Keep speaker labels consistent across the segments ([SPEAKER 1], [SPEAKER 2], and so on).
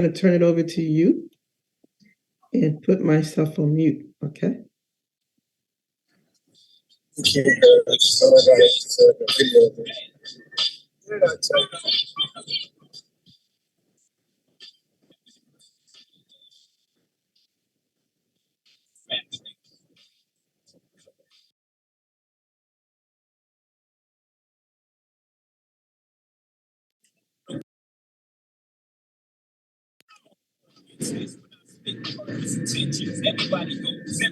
[SPEAKER 1] I'm going to turn it over to you and put myself on mute, okay?
[SPEAKER 2] Everybody knows.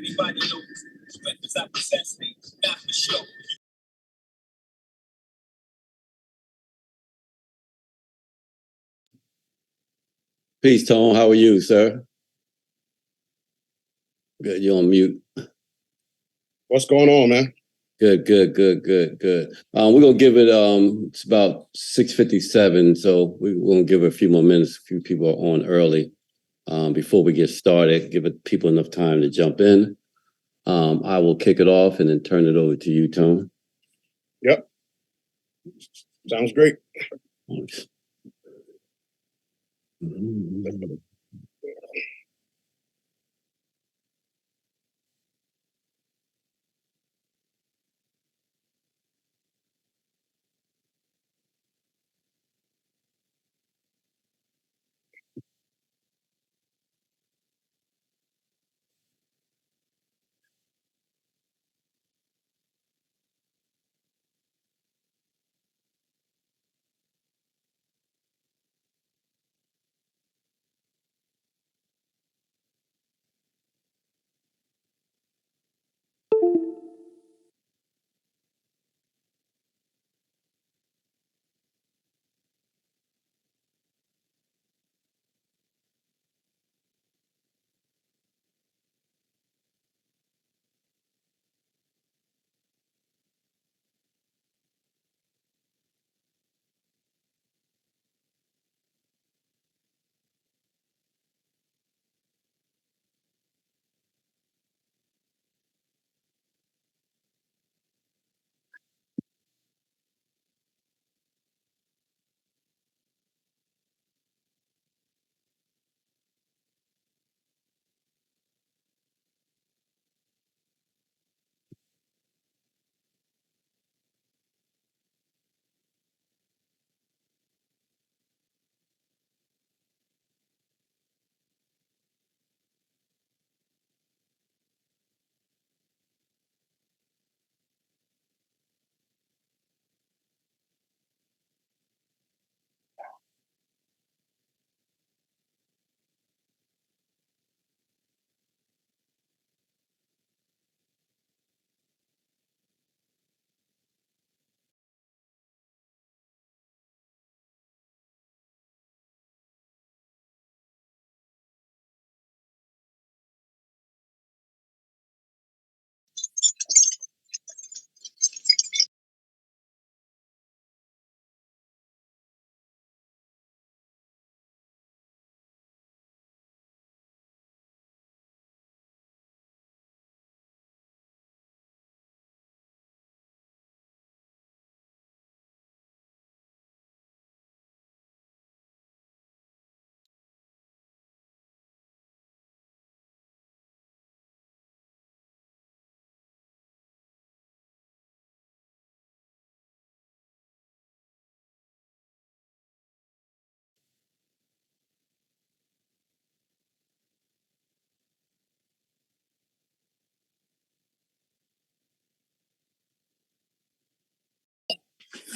[SPEAKER 2] Represent me, not for show. Peace, Tone. How are you, sir? Good. You're on mute.
[SPEAKER 3] What's going on, man?
[SPEAKER 2] Good. We're gonna give it. It's about 6:57, so we're gonna give it a few more minutes. A few people are on early. Before we get started, give people enough time to jump in. I will kick it off and then turn it over to you, Tone.
[SPEAKER 3] Yep. Sounds great.
[SPEAKER 2] Thanks.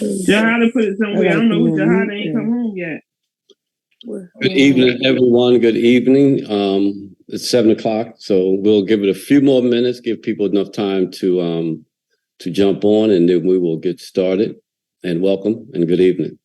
[SPEAKER 1] Jahada put it somewhere. I don't know who Jahada ain't come home yet.
[SPEAKER 2] Good evening, everyone. Good evening. It's 7:00, so we'll give it a few more minutes, give people enough time to jump on, and then we will get started. And welcome and good evening.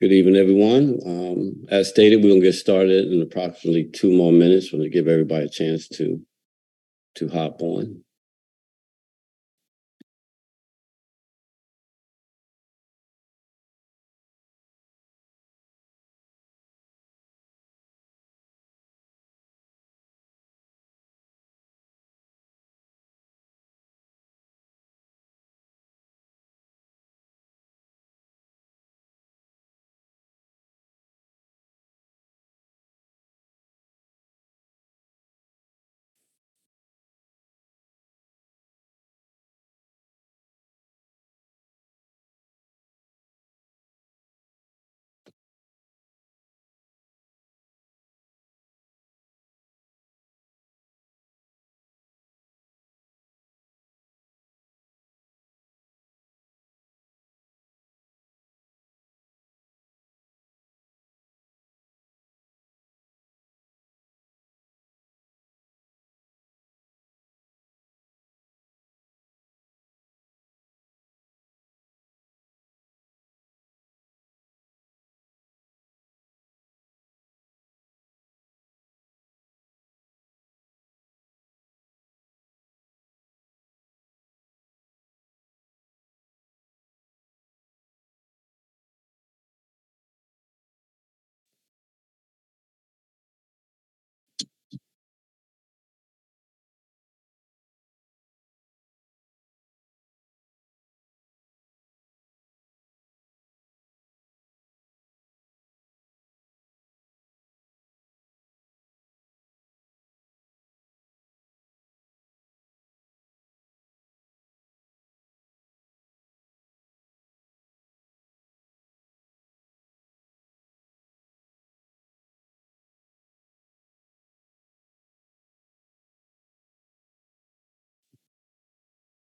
[SPEAKER 2] Good evening, everyone. As stated, we're gonna get started in approximately 2 more minutes. We're gonna give everybody a chance to hop on.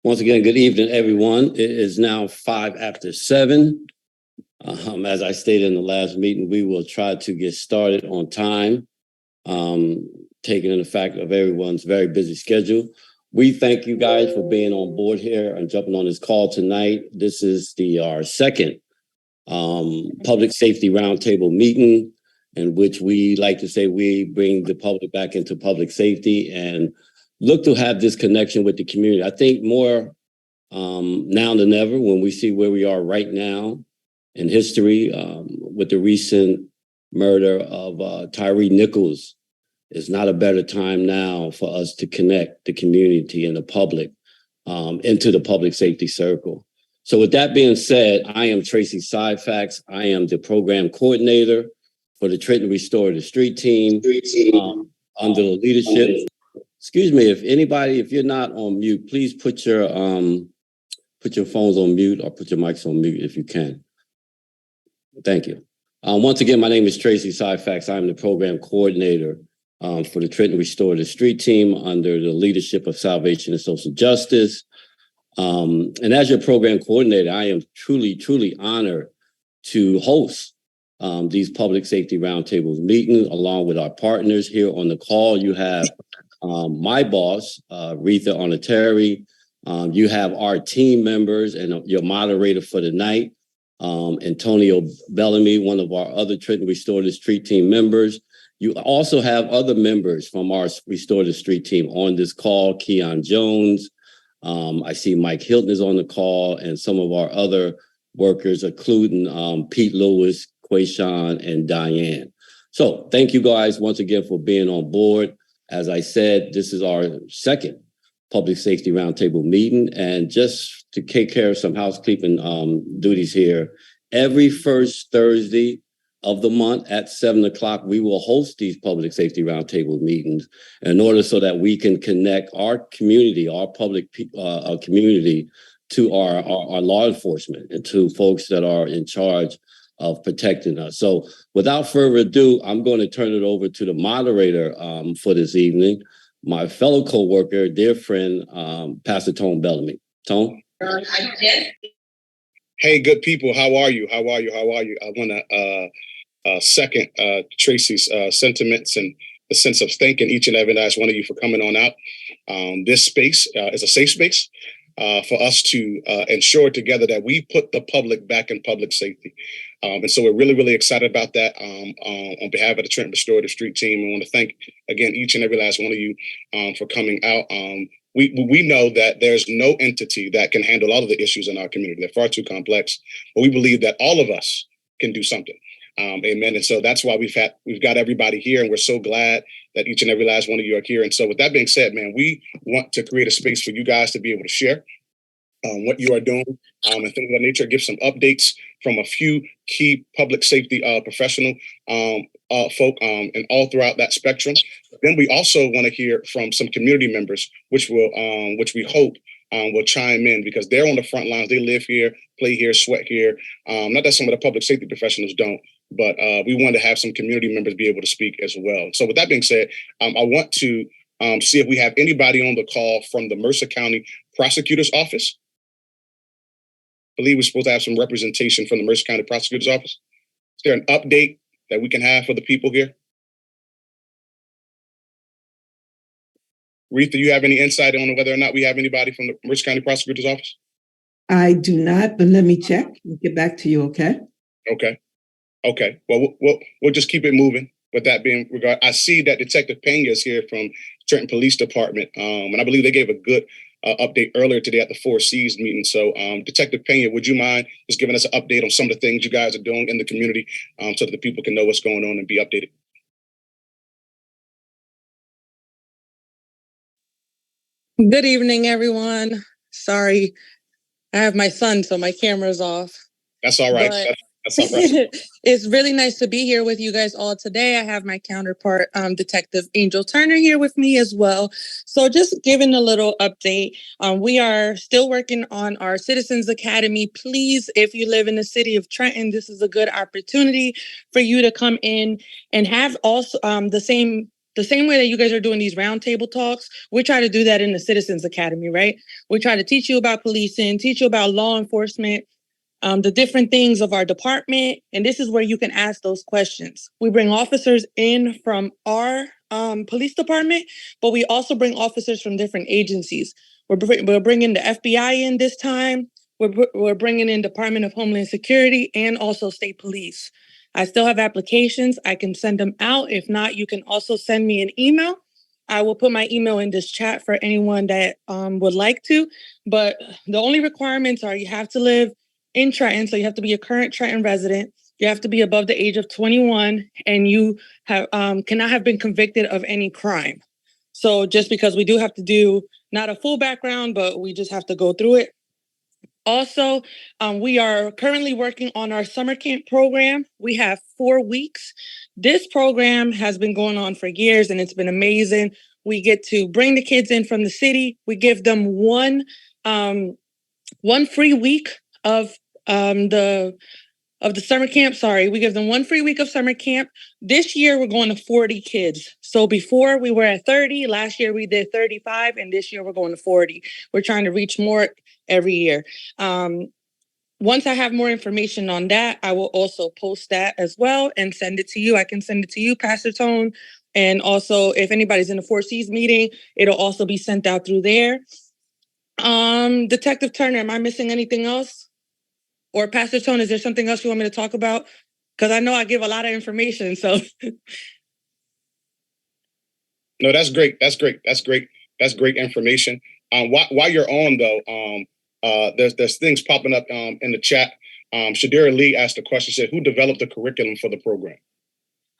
[SPEAKER 2] Once again, good evening, everyone. It is now 7:05. As I stated in the last meeting, we will try to get started on time, taking in the fact of everyone's very busy schedule. We thank you guys for being on board here and jumping on this call tonight. This is our second public safety roundtable meeting, in which we like to say we bring the public back into public safety and look to have this connection with the community. I think more now than ever, when we see where we are right now in history, with the recent murder of Tyree Nichols, it's not a better time now for us to connect the community and the public into the public safety circle. So with that being said, I am Tracy Syfax. I am the program coordinator for the Trenton Restore the Street team under the leadership. Excuse me, if you're not on mute, please put your phones on mute or put your mics on mute if you can. Thank you. Once again, my name is Tracy Syfax. I'm the program coordinator for the Trenton Restore the Street team under the leadership of Salvation and Social Justice. And as your program coordinator, I am truly, truly honored to host these public safety roundtables meetings along with our partners here on the call. You have my boss, Retha Onateri. You have our team members and your moderator for the night, Antonio Bellamy, one of our other Trenton Restore the Street team members. You also have other members from our Restore the Street team on this call, Keon Jones. I see Mike Hilton is on the call, and some of our other workers, including Pete Lewis, Quayshawn, and Diane. So thank you guys once again for being on board. As I said, this is our second public safety roundtable meeting. And just to take care of some housekeeping duties here, every first Thursday of the month at 7 o'clock, we will host these public safety roundtable meetings in order so that we can connect our community, our public community to our law enforcement and to folks that are in charge of protecting us. So without further ado, I'm going to turn it over to the moderator for this evening, my fellow co-worker, dear friend, Pastor Tone Bellamy. Tone?
[SPEAKER 3] Hey, good people. How are you? How are you? How are you? I want to second Tracy's sentiments and the sense of thanking each and every last one of you for coming on out. This space is a safe space for us to ensure together that we put the public back in public safety. And so we're really, really excited about that. On behalf of the Trenton Restorative Street team, I want to thank, again, each and every last one of you for coming out. We know that there's no entity that can handle all of the issues in our community. They're far too complex, but we believe that all of us can do something. Amen. And so that's why we've got everybody here, and we're so glad that each and every last one of you are here. And so with that being said, man, we want to create a space for you guys to be able to share what you are doing and things of that nature, give some updates from a few key public safety professional folk and all throughout that spectrum. Then we also want to hear from some community members, which we hope will chime in, because they're on the front lines. They live here, play here, sweat here. Not that some of the public safety professionals don't, but we want to have some community members be able to speak as well. So with that being said, I want to see if we have anybody on the call from the Mercer County Prosecutor's Office. I believe we're supposed to have some representation from the Mercer County Prosecutor's Office. Is there an update that we can have for the people here? Reetha, you have any insight on whether or not we have anybody from the Mercer County Prosecutor's Office?
[SPEAKER 1] I do not, but let me check and get back to you, okay?
[SPEAKER 3] Okay. Well, we'll just keep it moving. With that being regard, I see that Detective Pena is here from Trenton Police Department, and I believe they gave a good update earlier today at the 4Cs meeting. So, Detective Pena, would you mind just giving us an update on some of the things you guys are doing in the community so that the people can know what's going on and be updated?
[SPEAKER 4] Good evening, everyone. Sorry, I have my son, so my camera's off.
[SPEAKER 3] That's all right. That's all right.
[SPEAKER 4] It's really nice to be here with you guys all today. I have my counterpart, Detective Angel Turner, here with me as well. So just giving a little update. We are still working on our Citizens Academy. Please, if you live in the city of Trenton, this is a good opportunity for you to come in and have also the same way that you guys are doing these roundtable talks. We try to do that in the Citizens Academy, right? We try to teach you about policing, teach you about law enforcement, the different things of our department. And this is where you can ask those questions. We bring officers in from our police department, but we also bring officers from different agencies. We're bringing the FBI in this time. We're bringing in Department of Homeland Security and also state police. I still have applications. I can send them out. If not, you can also send me an email. I will put my email in this chat for anyone that would like to. But the only requirements are you have to live in Trenton, so you have to be a current Trenton resident. You have to be above the age of 21, and you have cannot have been convicted of any crime. So just because we do have to do not a full background, but we just have to go through it. Also, we are currently working on our summer camp program. We have 4 weeks. This program has been going on for years, and it's been amazing. We get to bring the kids in from the city. We give them one free week of the summer camp. Sorry, we give them 1 free week of summer camp. This year, we're going to 40 kids. So before we were at 30, last year we did 35, and this year we're going to 40. We're trying to reach more every year. Once I have more information on that, I will also post that as well and send it to you. I can send it to you, Pastor Tone. And also, if anybody's in the 4Cs meeting, it'll also be sent out through there. Detective Turner, am I missing anything else? Or Pastor Tone, is there something else you want me to talk about? Because I know I give a lot of information, so.
[SPEAKER 3] No, that's great. That's great information. While you're on though, there's things popping up in the chat. Shadira Lee asked a question, said, who developed the curriculum for the program?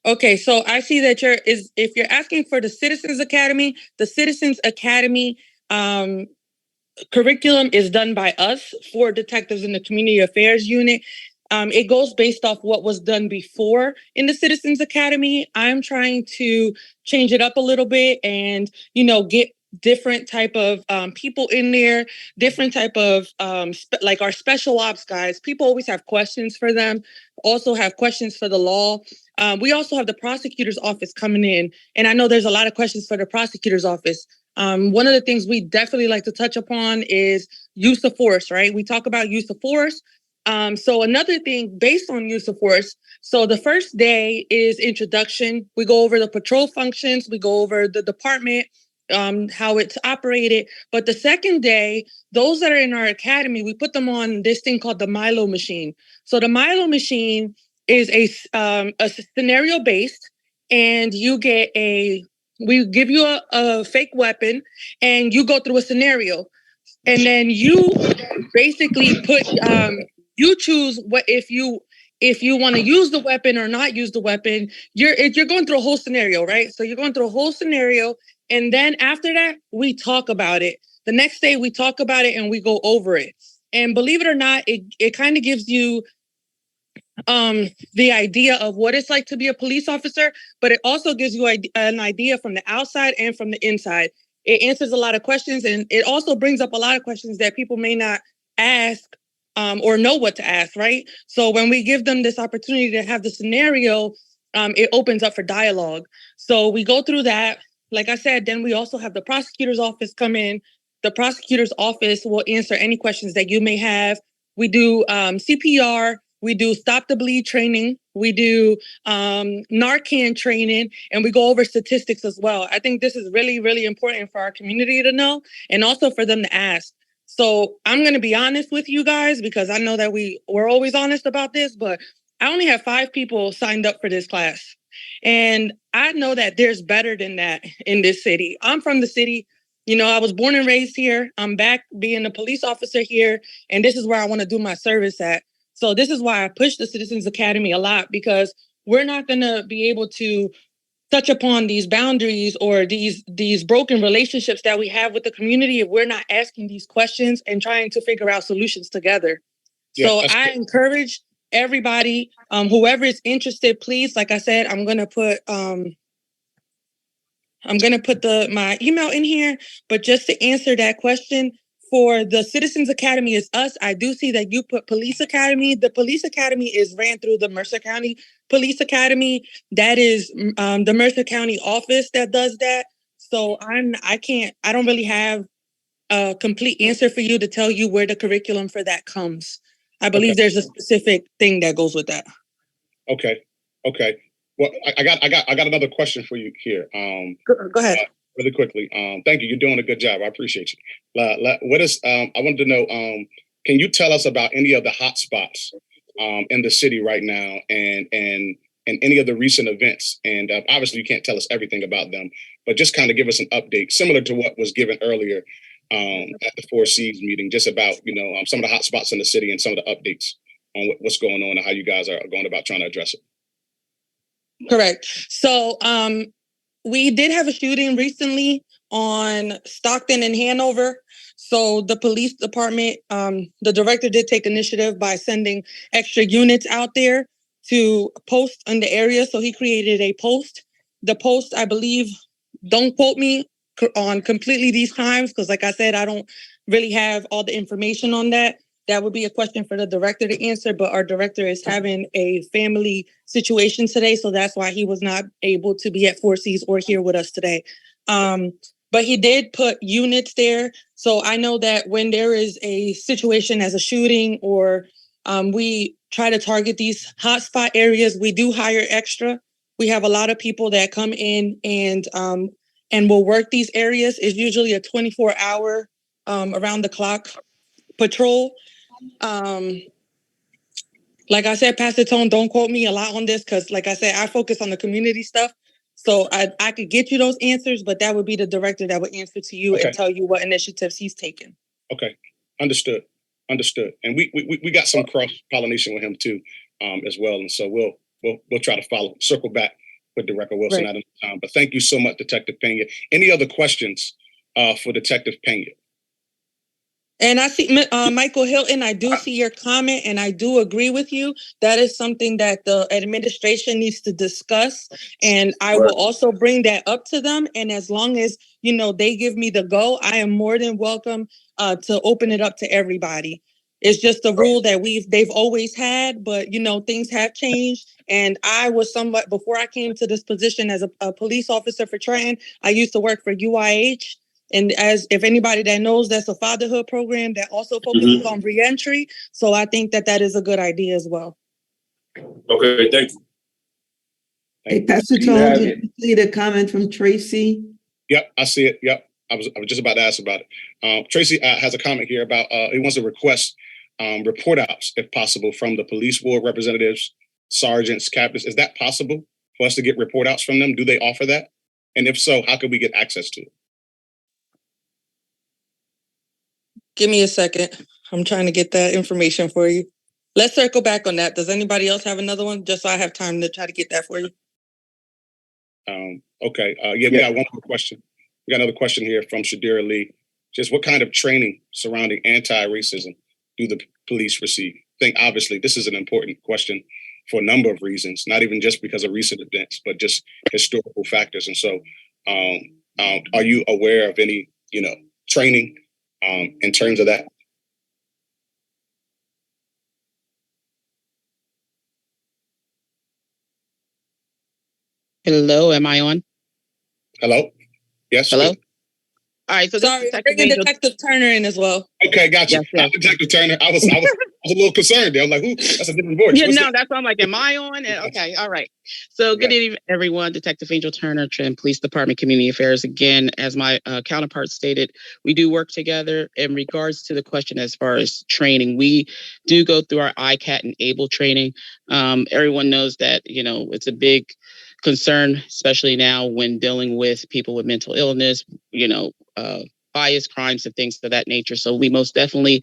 [SPEAKER 4] Okay, so I see that if you're asking for the Citizens Academy curriculum is done by us for detectives in the Community Affairs Unit. It goes based off what was done before in the Citizens Academy. I'm trying to change it up a little bit and, get different type of people in there, different type of like our special ops guys. People always have questions for them, also have questions for the law. We also have the prosecutor's office coming in, and I know there's a lot of questions for the prosecutor's office. One of the things we definitely like to touch upon is use of force, right? We talk about use of force. So another thing based on use of force, so the first day is introduction. We go over the patrol functions, we go over the department, how it's operated. But the second day, those that are in our academy, we put them on this thing called the Milo machine. So the Milo machine is a scenario based, and you get we give you a fake weapon, and you go through a scenario, and then you basically put you choose what if you want to use the weapon or not use the weapon. You're going through a whole scenario, right? So you're going through a whole scenario, and then after that, we talk about it. The next day, we talk about it and we go over it. And believe it or not, it kind of gives you the idea of what it's like to be a police officer, but it also gives you an idea from the outside and from the inside. It answers a lot of questions, and it also brings up a lot of questions that people may not ask or know what to ask, right? So when we give them this opportunity to have the scenario, it opens up for dialogue. So we go through that. Like I said, then we also have the prosecutor's office come in. The prosecutor's office will answer any questions that you may have. We do CPR. We do stop the bleed training. We do Narcan training, and we go over statistics as well. I think this is really, really important for our community to know, and also for them to ask. So I'm going to be honest with you guys, because I know that we're always honest about this, but I only have 5 people signed up for this class. And I know that there's better than that in this city. I'm from the city. You know, I was born and raised here. I'm back being a police officer here, and this is where I want to do my service at. So this is why I push the Citizens Academy a lot, because we're not going to be able to touch upon these boundaries or these broken relationships that we have with the community if we're not asking these questions and trying to figure out solutions together. So I encourage everybody, whoever is interested, please, like I said, I'm going to put my email in here, but just to answer that question, for the Citizens Academy is us. I do see that you put Police Academy. The Police Academy is ran through the Mercer County Police Academy. That is the Mercer County office that does that. So I don't really have a complete answer for you to tell you where the curriculum for that comes. I believe there's a specific thing that goes with that. Okay.
[SPEAKER 3] Well, I got another question for you here.
[SPEAKER 4] Go ahead.
[SPEAKER 3] Really quickly. Thank you. You're doing a good job. I appreciate you. What is? I wanted to know. Can you tell us about any of the hot spots in the city right now, and any of the recent events? And obviously, you can't tell us everything about them, but just kind of give us an update, similar to what was given earlier at the 4Cs meeting, just about some of the hot spots in the city and some of the updates on what's going on and how you guys are going about trying to address it.
[SPEAKER 4] Correct. So we did have a shooting recently on Stockton and Hanover. So the police department, the director did take initiative by sending extra units out there to post in the area. So he created a post. The post, I believe, don't quote me on completely these times, because like I said, I don't really have all the information on that. That would be a question for the director to answer, but our director is having a family situation today, so that's why he was not able to be at 4Cs or here with us today. But he did put units there, so I know that when there is a situation as a shooting or we try to target these hotspot areas, we do hire extra. We have a lot of people that come in and will work these areas. It's usually a 24-hour around the clock patrol. Like I said, Pastor Tone, don't quote me a lot on this, because like I said, I focus on the community stuff. So I could get you those answers, but that would be the director that would answer to you and tell you what initiatives he's taken.
[SPEAKER 3] Okay, understood. And we got some cross pollination with him too, as well. And so we'll try to circle back with Director Wilson at another time. But thank you so much, Detective Pena. Any other questions for Detective Pena?
[SPEAKER 4] And I see Michael Hilton, I do see your comment and I do agree with you. That is something that the administration needs to discuss. And I will also bring that up to them. And as long as, they give me the go, I am more than welcome to open it up to everybody. It's just a rule that they've always had, but things have changed. And I was somewhat, before I came to this position as a police officer for Trenton, I used to work for UIH. And if anybody that knows, that's a fatherhood program that also focuses on reentry. So I think that is a good idea as well.
[SPEAKER 5] Okay, thank you.
[SPEAKER 1] Hey, Pastor Tone, did you see the comment from Tracy?
[SPEAKER 3] Yep, I see it. Yep. I was just about to ask about it. Tracy has a comment here about he wants to request report outs, if possible, from the police board representatives, sergeants, captains. Is that possible for us to get report outs from them? Do they offer that? And if so, how can we get access to it?
[SPEAKER 4] Give me a second. I'm trying to get that information for you. Let's circle back on that. Does anybody else have another one? Just so I have time to try to get that for you.
[SPEAKER 3] Okay. We got one more question. We got another question here from Shadira Lee. Just what kind of training surrounding anti-racism do the police receive? I think obviously this is an important question for a number of reasons, not even just because of recent events, but just historical factors. And so are you aware of any, training in terms of that?
[SPEAKER 6] Hello, am I on?
[SPEAKER 3] Hello? Yes.
[SPEAKER 6] Hello? All right, so
[SPEAKER 4] sorry, I'm bringing Detective Turner in as well.
[SPEAKER 3] Okay, gotcha.
[SPEAKER 6] Yes.
[SPEAKER 3] Detective Turner. I was a little concerned there. I'm like, that's a different voice.
[SPEAKER 6] Yeah, that's why I'm like, am I on? Okay, all right. So good evening, everyone. Detective Angel Turner, Trenton Police Department, Community Affairs. Again, as my counterpart stated, we do work together. In regards to the question as far as training, we do go through our ICAT and ABLE training. Everyone knows that, it's a big concern, especially now when dealing with people with mental illness, bias, crimes, and things of that nature. So we most definitely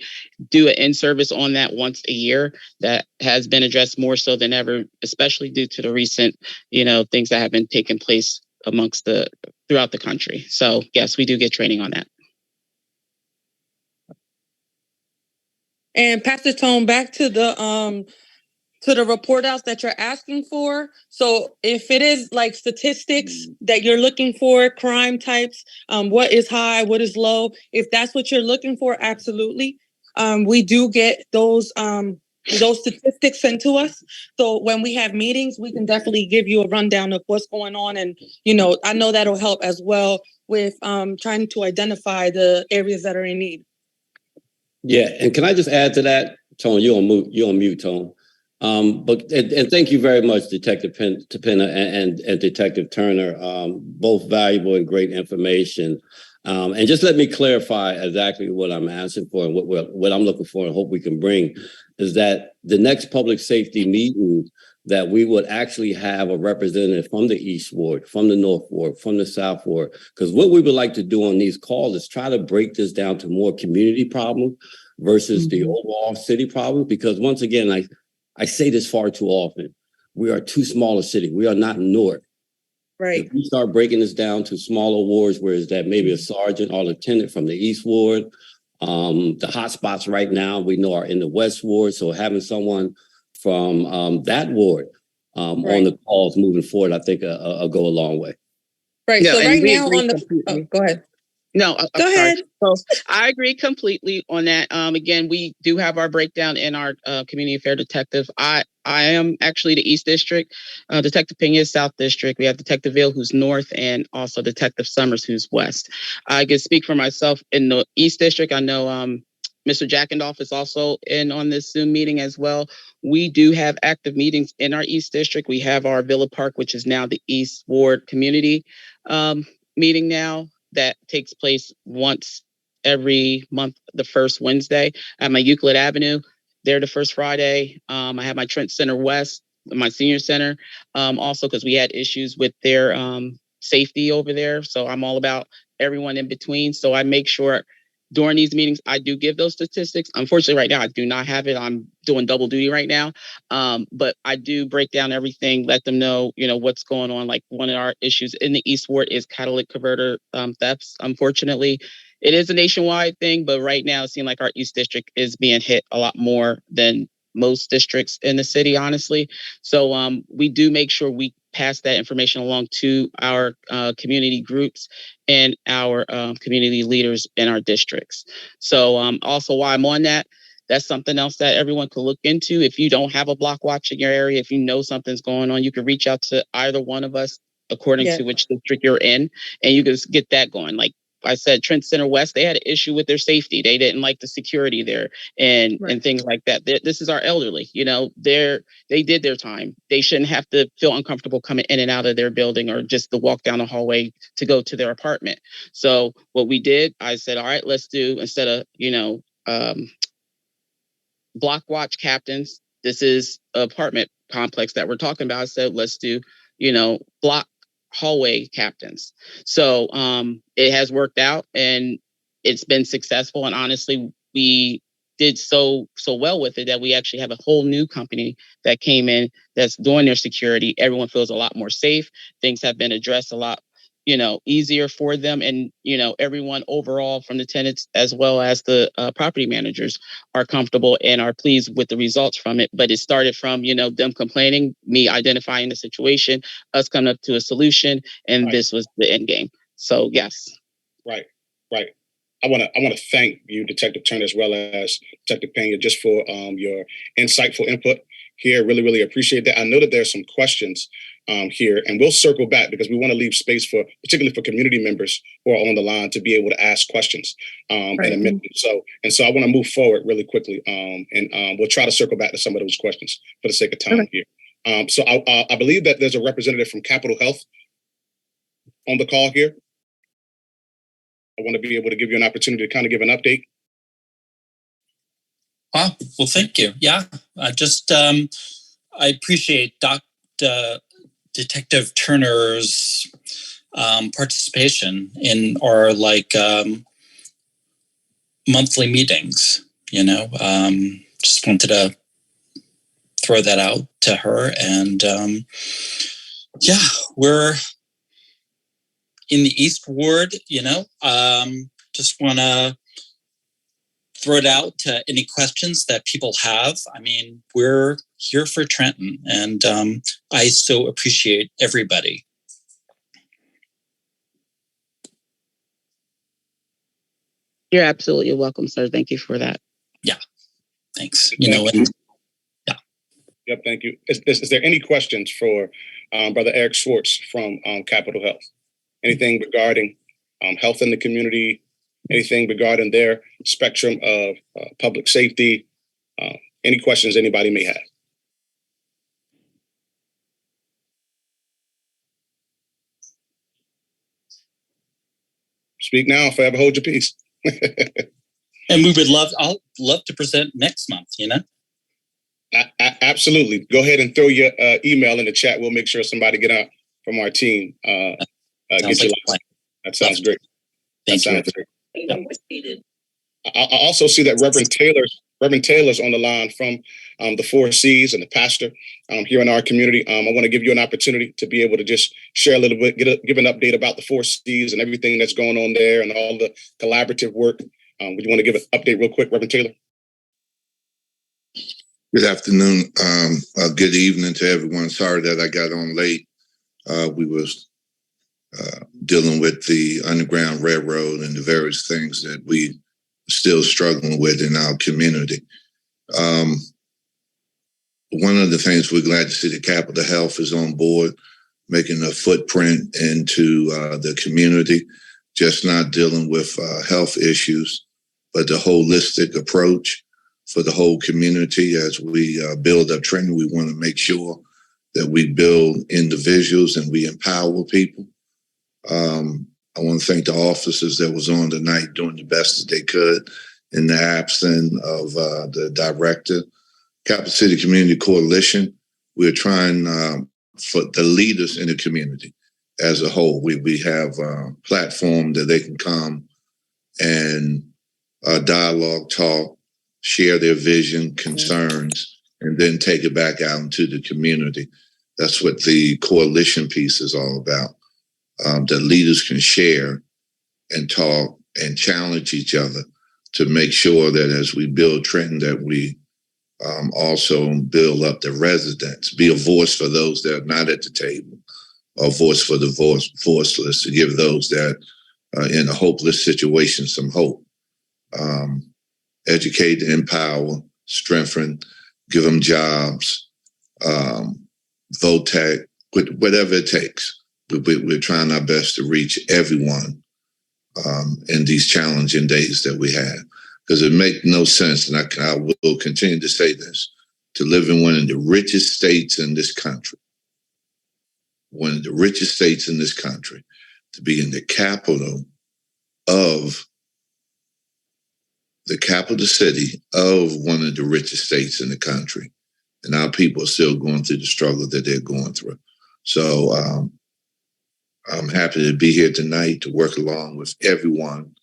[SPEAKER 6] do an in-service on that once a year. That has been addressed more so than ever, especially due to the recent, things that have been taking place throughout the country. So yes, we do get training on that.
[SPEAKER 4] And Pastor Tone, back to the report outs that you're asking for. So if it is like statistics that you're looking for, crime types, what is high, what is low, if that's what you're looking for, absolutely. We do get those statistics sent to us. So when we have meetings, we can definitely give you a rundown of what's going on. And, I know that'll help as well with trying to identify the areas that are in need.
[SPEAKER 2] Yeah, and can I just add to that, Tone? You're on mute, Tone. But thank you very much, Detective Penna and Detective Turner. Both valuable and great information. And just let me clarify exactly what I'm asking for and what I'm looking for and hope we can bring is that the next public safety meeting that we would actually have a representative from the East Ward, from the North Ward, from the South Ward, because what we would like to do on these calls is try to break this down to more community problems versus the overall city problems. Because once again, I say this far too often, we are too small a city. We are not North.
[SPEAKER 4] Right.
[SPEAKER 2] If we start breaking this down to smaller wards, where is that maybe a sergeant or lieutenant from the East Ward, the hot spots right now we know are in the West Ward. So having someone from that ward on the calls moving forward, I think will go a long way.
[SPEAKER 4] Right.
[SPEAKER 6] Yeah,
[SPEAKER 4] so right now go ahead.
[SPEAKER 6] No,
[SPEAKER 4] go ahead.
[SPEAKER 6] So I agree completely on that. Again, we do have our breakdown in our community affair detective. I am actually the East District. Detective Pena is South District. We have Detective Ville, who's North, and also Detective Summers, who's West. I can speak for myself in the East District. I know Mr. Jackendorf is also in on this Zoom meeting as well. We do have active meetings in our East District. We have our Villa Park, which is now the East Ward Community meeting now. That takes place once every month, the first Wednesday. I have my Euclid Avenue there the first Friday. I have my Trent Center West, my senior center, also because we had issues with their safety over there. So I'm all about everyone in between. So I make sure during these meetings, I do give those statistics. Unfortunately, right now, I do not have it. I'm doing double duty right now. But I do break down everything, let them know, what's going on. Like one of our issues in the East Ward is catalytic converter thefts. Unfortunately, it is a nationwide thing, but right now it seems like our East District is being hit a lot more than most districts in the city, honestly. So we do make sure we pass that information along to our community groups and our community leaders in our districts. So also while I'm on that, that's something else that everyone could look into. If you don't have a block watch in your area, if you know something's going on, you can reach out to either one of us according to which district you're in, and you can get that going. Like I said, Trenton Center West, they had an issue with their safety. They didn't like the security there and things like that. This is our elderly, they did their time. They shouldn't have to feel uncomfortable coming in and out of their building or just to walk down the hallway to go to their apartment. So what we did, I said, all right, let's do, instead of, block watch captains, this is an apartment complex that we're talking about. I said, let's do, block hallway captains. So it has worked out and it's been successful. And honestly, we did so well with it that we actually have a whole new company that came in that's doing their security. Everyone feels a lot more safe. Things have been addressed a lot easier for them. And, everyone overall from the tenants as well as the property managers are comfortable and are pleased with the results from it. But it started from, them complaining, me identifying the situation, us coming up to a solution, and this was the end game. So, yes.
[SPEAKER 3] Right. I want to thank you, Detective Turner, as well as Detective Pena, just for your insightful input here. Really, really appreciate that. I know that there's some questions here, and we'll circle back because we want to leave space for, particularly for community members who are on the line, to be able to ask questions in a minute. So I want to move forward really quickly, and we'll try to circle back to some of those questions for the sake of time here. So I believe that there's a representative from Capitol Health on the call here. I want to be able to give you an opportunity to kind of give an update.
[SPEAKER 7] Well, thank you. Yeah, I appreciate Detective Turner's participation in our monthly meetings. Just wanted to throw that out to her, and we're in the East Ward. Just want to throw it out to any questions that people have. I mean, we're here for Trenton, and I so appreciate everybody.
[SPEAKER 6] You're absolutely welcome, sir. Thank you for that.
[SPEAKER 7] Yeah, thanks.
[SPEAKER 3] Yep, thank you. Is there any questions for Brother Eric Schwartz from Capitol Health? Anything regarding health in the community? Anything regarding their spectrum of public safety? Any questions anybody may have? Speak now, forever hold your peace.
[SPEAKER 7] And I'll love to present next month,
[SPEAKER 3] Absolutely. Go ahead and throw your email in the chat. We'll make sure somebody get out from our team. Get you like that sounds great.
[SPEAKER 7] Thank you.
[SPEAKER 3] Great. I also see that Reverend Taylor's on the line from the 4 C's and the pastor here in our community. I want to give you an opportunity to be able to just share a little bit, give an update about the 4 C's and everything that's going on there and all the collaborative work. Would you want to give an update real quick, Reverend Taylor?
[SPEAKER 8] Good afternoon. Good evening to everyone. Sorry that I got on late. We was dealing with the Underground Railroad and the various things that we still struggling with in our community. One of the things we're glad to see that Capitol Health is on board, making a footprint into the community, just not dealing with health issues, but the holistic approach for the whole community. As we build up Trenton, we want to make sure that we build individuals and we empower people. I want to thank the officers that was on tonight doing the best that they could in the absence of the director. Capital City Community Coalition, we're trying for the leaders in the community as a whole. We have a platform that they can come and dialogue, talk, share their vision, concerns, and then take it back out into the community. That's what the coalition piece is all about. That leaders can share and talk and challenge each other to make sure that as we build Trenton, that we also build up the residents, be a voice for those that are not at the table, a voice for the voiceless, to give those that are in a hopeless situation some hope. Educate, empower, strengthen, give them jobs, vote tech, whatever it takes. We're trying our best to reach everyone in these challenging days that we have. Because it makes no sense, and I will continue to say this, to live in one of the richest states in this country, one of the richest states in this country, to be in the capital city of one of the richest states in the country. And our people are still going through the struggle that they're going through. So I'm happy to be here tonight to work along with everyone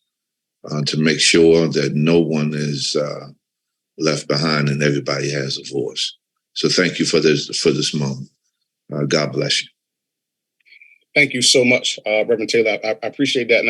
[SPEAKER 8] to make sure that no one is left behind and everybody has a voice. So thank you for this moment. God bless you.
[SPEAKER 3] Thank you so much, Reverend Taylor. I appreciate that.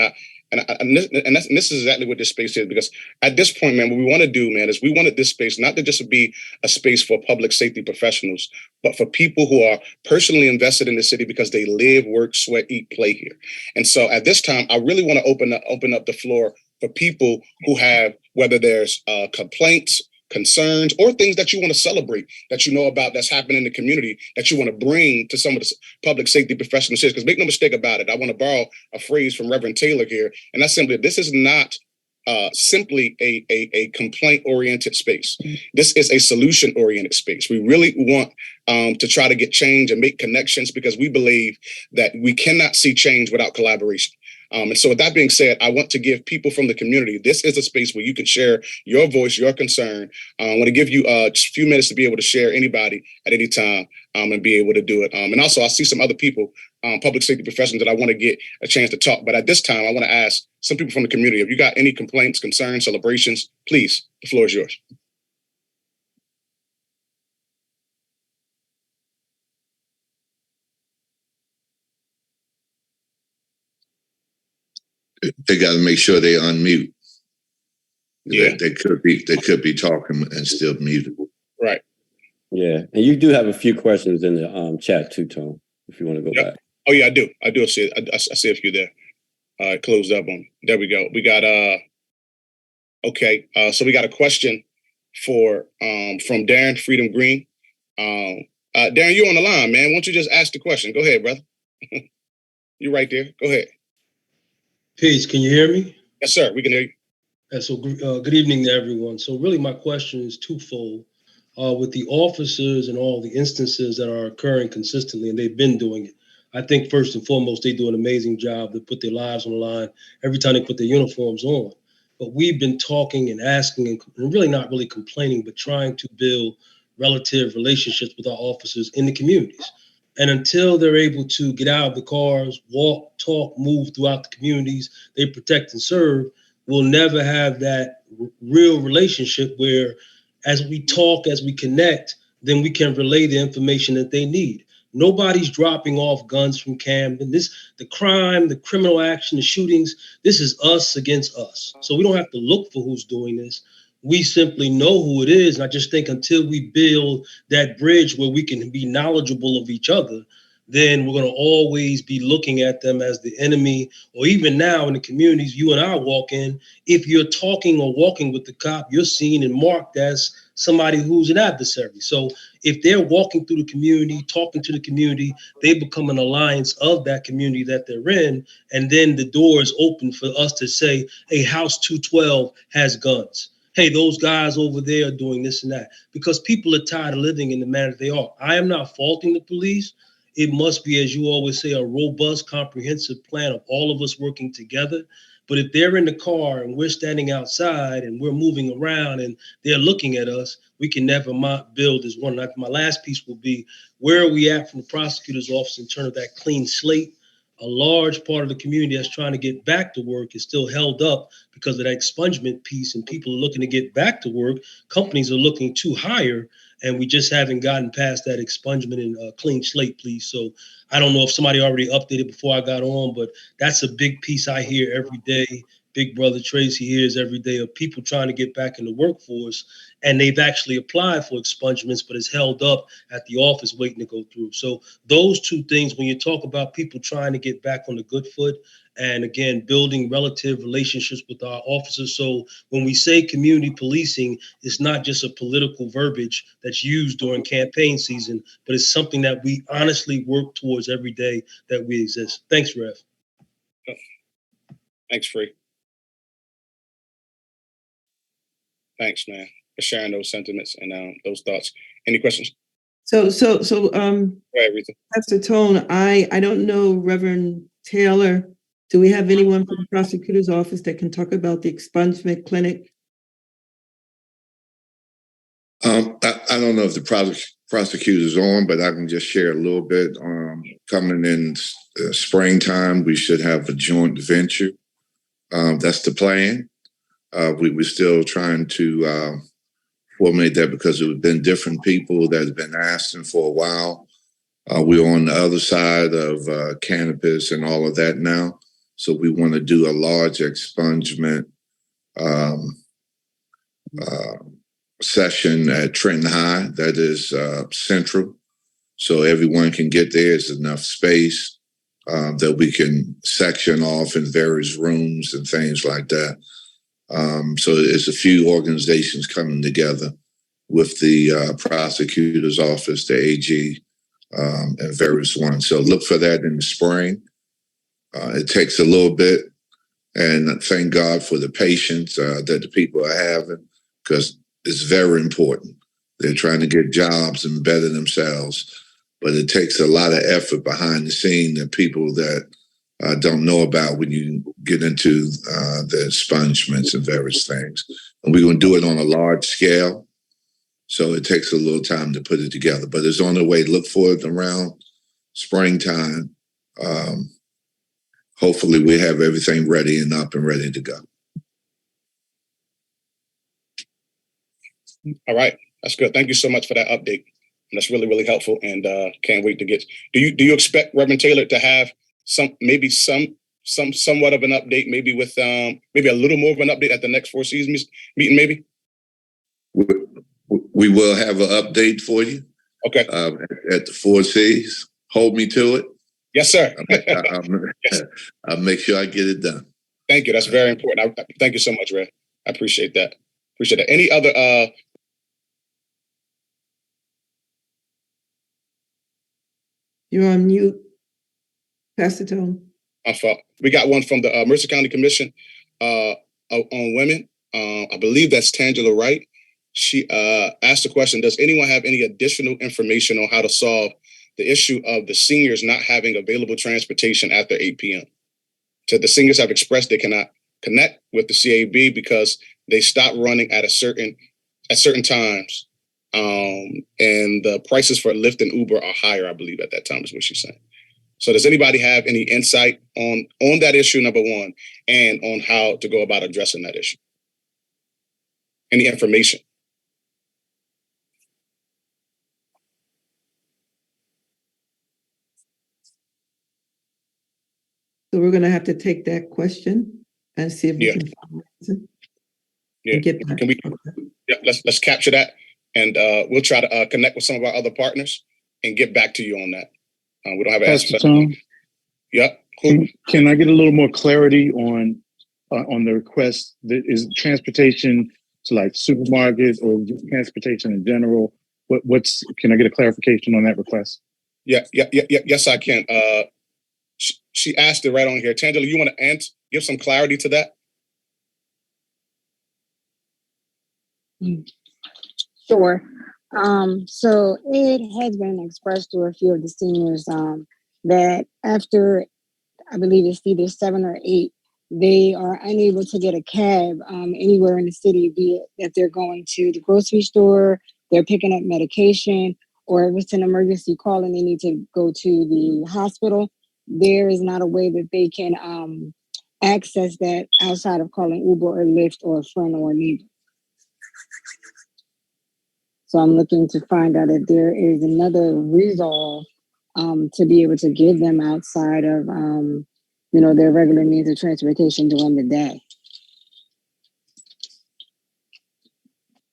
[SPEAKER 3] And this is exactly what this space is, because at this point, man, what we want to do, man, is we wanted this space not to just be a space for public safety professionals, but for people who are personally invested in the city because they live, work, sweat, eat, play here. And so at this time, I really want to open up the floor for people who have, whether there's complaints, concerns, or things that you want to celebrate, that you know about that's happening in the community, that you want to bring to some of the public safety professionals here. Because make no mistake about it, I want to borrow a phrase from Reverend Taylor here, and that's simply, this is not simply a complaint-oriented space. This is a solution-oriented space. We really want to try to get change and make connections, because we believe that we cannot see change without collaboration. And so with that being said, I want to give people from the community, this is a space where you can share your voice, your concern. I want to give you just a few minutes to be able to share anybody at any time and be able to do it. And also I see some other people, public safety professionals, that I want to get a chance to talk. But at this time, I want to ask some people from the community, if you got any complaints, concerns, celebrations, please, the floor is yours.
[SPEAKER 8] They got to make sure they unmute.
[SPEAKER 3] Yeah.
[SPEAKER 8] They could be talking and still muted.
[SPEAKER 3] Right.
[SPEAKER 2] Yeah, and you do have a few questions in the chat too, Tom, if you want to go back.
[SPEAKER 3] Oh yeah, I do. I see it. I see a few there. Closed up on. There we go. We got okay. So we got a question from Darren Freedom Green. Darren, you're on the line, man. Why don't you just ask the question? Go ahead, brother. You're right there. Go ahead.
[SPEAKER 9] Peace, can you hear me?
[SPEAKER 3] Yes, sir. We can hear you.
[SPEAKER 9] And so good evening to everyone. So really my question is twofold. With the officers and all the instances that are occurring consistently, and they've been doing it, I think first and foremost, they do an amazing job to put their lives on the line every time they put their uniforms on. But we've been talking and asking and really not really complaining, but trying to build relative relationships with our officers in the communities. And until they're able to get out of the cars, walk, talk, move throughout the communities they protect and serve, we'll never have that real relationship where as we talk, as we connect, then we can relay the information that they need. Nobody's dropping off guns from Camden. The crime, the criminal action, the shootings, this is us against us. So we don't have to look for who's doing this. We simply know who it is. And I just think until we build that bridge where we can be knowledgeable of each other, then we're going to always be looking at them as the enemy. Or even now in the communities you and I walk in, if you're talking or walking with the cop, you're seen and marked as somebody who's an adversary. So if they're walking through the community, talking to the community, they become an alliance of that community that they're in. And then the door is open for us to say, hey, House 212 has guns. Hey, those guys over there are doing this and that, because people are tired of living in the manner they are. I am not faulting the police. It must be, as you always say, a robust, comprehensive plan of all of us working together. But if they're in the car and we're standing outside and we're moving around and they're looking at us, we can never build as one. My last piece will be, where are we at from the prosecutor's office in terms of that clean slate? a large part of the community that's trying to get back to work is still held up because of that expungement piece, and people are looking to get back to work. Companies are looking to hire, and we just haven't gotten past that expungement and clean slate, please. So I don't know if somebody already updated before I got on, but that's a big piece I hear every day. Big Brother Tracy hears every day of people trying to get back in the workforce, and they've actually applied for expungements, but it's held up at the office waiting to go through. So those two things, when you talk about people trying to get back on the good foot, and again, building relative relationships with our officers. So when we say community policing, it's not just a political verbiage that's used during campaign season, but it's something that we honestly work towards every day that we exist. Thanks, Rev.
[SPEAKER 3] Thanks, Free. Thanks, man, for sharing those sentiments and those thoughts. Any questions?
[SPEAKER 1] So,
[SPEAKER 3] Go ahead, Rita.
[SPEAKER 1] Pastor Tone, I don't know Reverend Taylor. Do we have anyone from the prosecutor's office that can talk about the expungement clinic?
[SPEAKER 8] I don't know if the prosecutor's on, but I can just share a little bit. Coming in springtime, we should have a joint venture. That's the plan. We're still trying to formulate that because there have been different people that have been asking for a while. We're on the other side of cannabis and all of that now. So we want to do a large expungement session at Trenton High that is central. So everyone can get there. There's enough space that we can section off in various rooms and things like that. So it's a few organizations coming together with the prosecutor's office, the AG, and various ones. So look for that in the spring. It takes a little bit, and thank God for the patience that the people are having, because it's very important. They're trying to get jobs and better themselves, but it takes a lot of effort behind the scene that people that don't know about when you get into the expungements and various things. And we're going to do it on a large scale, so it takes a little time to put it together. But it's on the way. Look for it around springtime. Hopefully we have everything ready and up and ready to go.
[SPEAKER 3] All right, that's good. Thank you so much for that update. That's really, really helpful, and can't wait to get. Do you expect Reverend Taylor to have somewhat of an update, maybe with maybe a little more of an update at the next Four Seasons meeting, maybe?
[SPEAKER 8] We will have an update for you.
[SPEAKER 3] Okay.
[SPEAKER 8] At the Four Seas. Hold me to it.
[SPEAKER 3] Yes, sir.
[SPEAKER 8] I'll make sure I get it done.
[SPEAKER 3] Thank you. That's very important. Thank you so much, Ray. I appreciate that. Any other
[SPEAKER 1] You're on mute, Pastor Tone.
[SPEAKER 3] My fault. We got one from the Mercer County Commission on Women. I believe that's Tangela Wright. She asked the question, does anyone have any additional information on how to solve the issue of the seniors not having available transportation after 8 p.m.? So the seniors have expressed they cannot connect with the CAB because they stop running at certain times. And the prices for Lyft and Uber are higher, I believe, at that time is what she's saying. So does anybody have any insight on that issue, number one, and on how to go about addressing that issue? Any information?
[SPEAKER 1] So we're going to have to take that question and see if we can find it.
[SPEAKER 3] Yeah.
[SPEAKER 1] Get back.
[SPEAKER 3] Can we? Yeah. Let's capture that, and we'll try to connect with some of our other partners and get back to you on that. We don't have an answer. Yep. Cool.
[SPEAKER 10] Can I get a little more clarity on the request? Is transportation to like supermarkets or just transportation in general? Can I get a clarification on that request?
[SPEAKER 3] Yeah. Yes, I can. She asked it right on here. Tangela, you want to give some clarity to that?
[SPEAKER 11] Sure. So it has been expressed to a few of the seniors that after, I believe it's either 7 or 8, they are unable to get a cab anywhere in the city, be it that they're going to the grocery store, they're picking up medication, or if it's an emergency call and they need to go to the hospital. there is not a way that they can access that outside of calling Uber or Lyft or a friend or a neighbor. So I'm looking to find out if there is another resolve to be able to give them outside of their regular means of transportation during the day.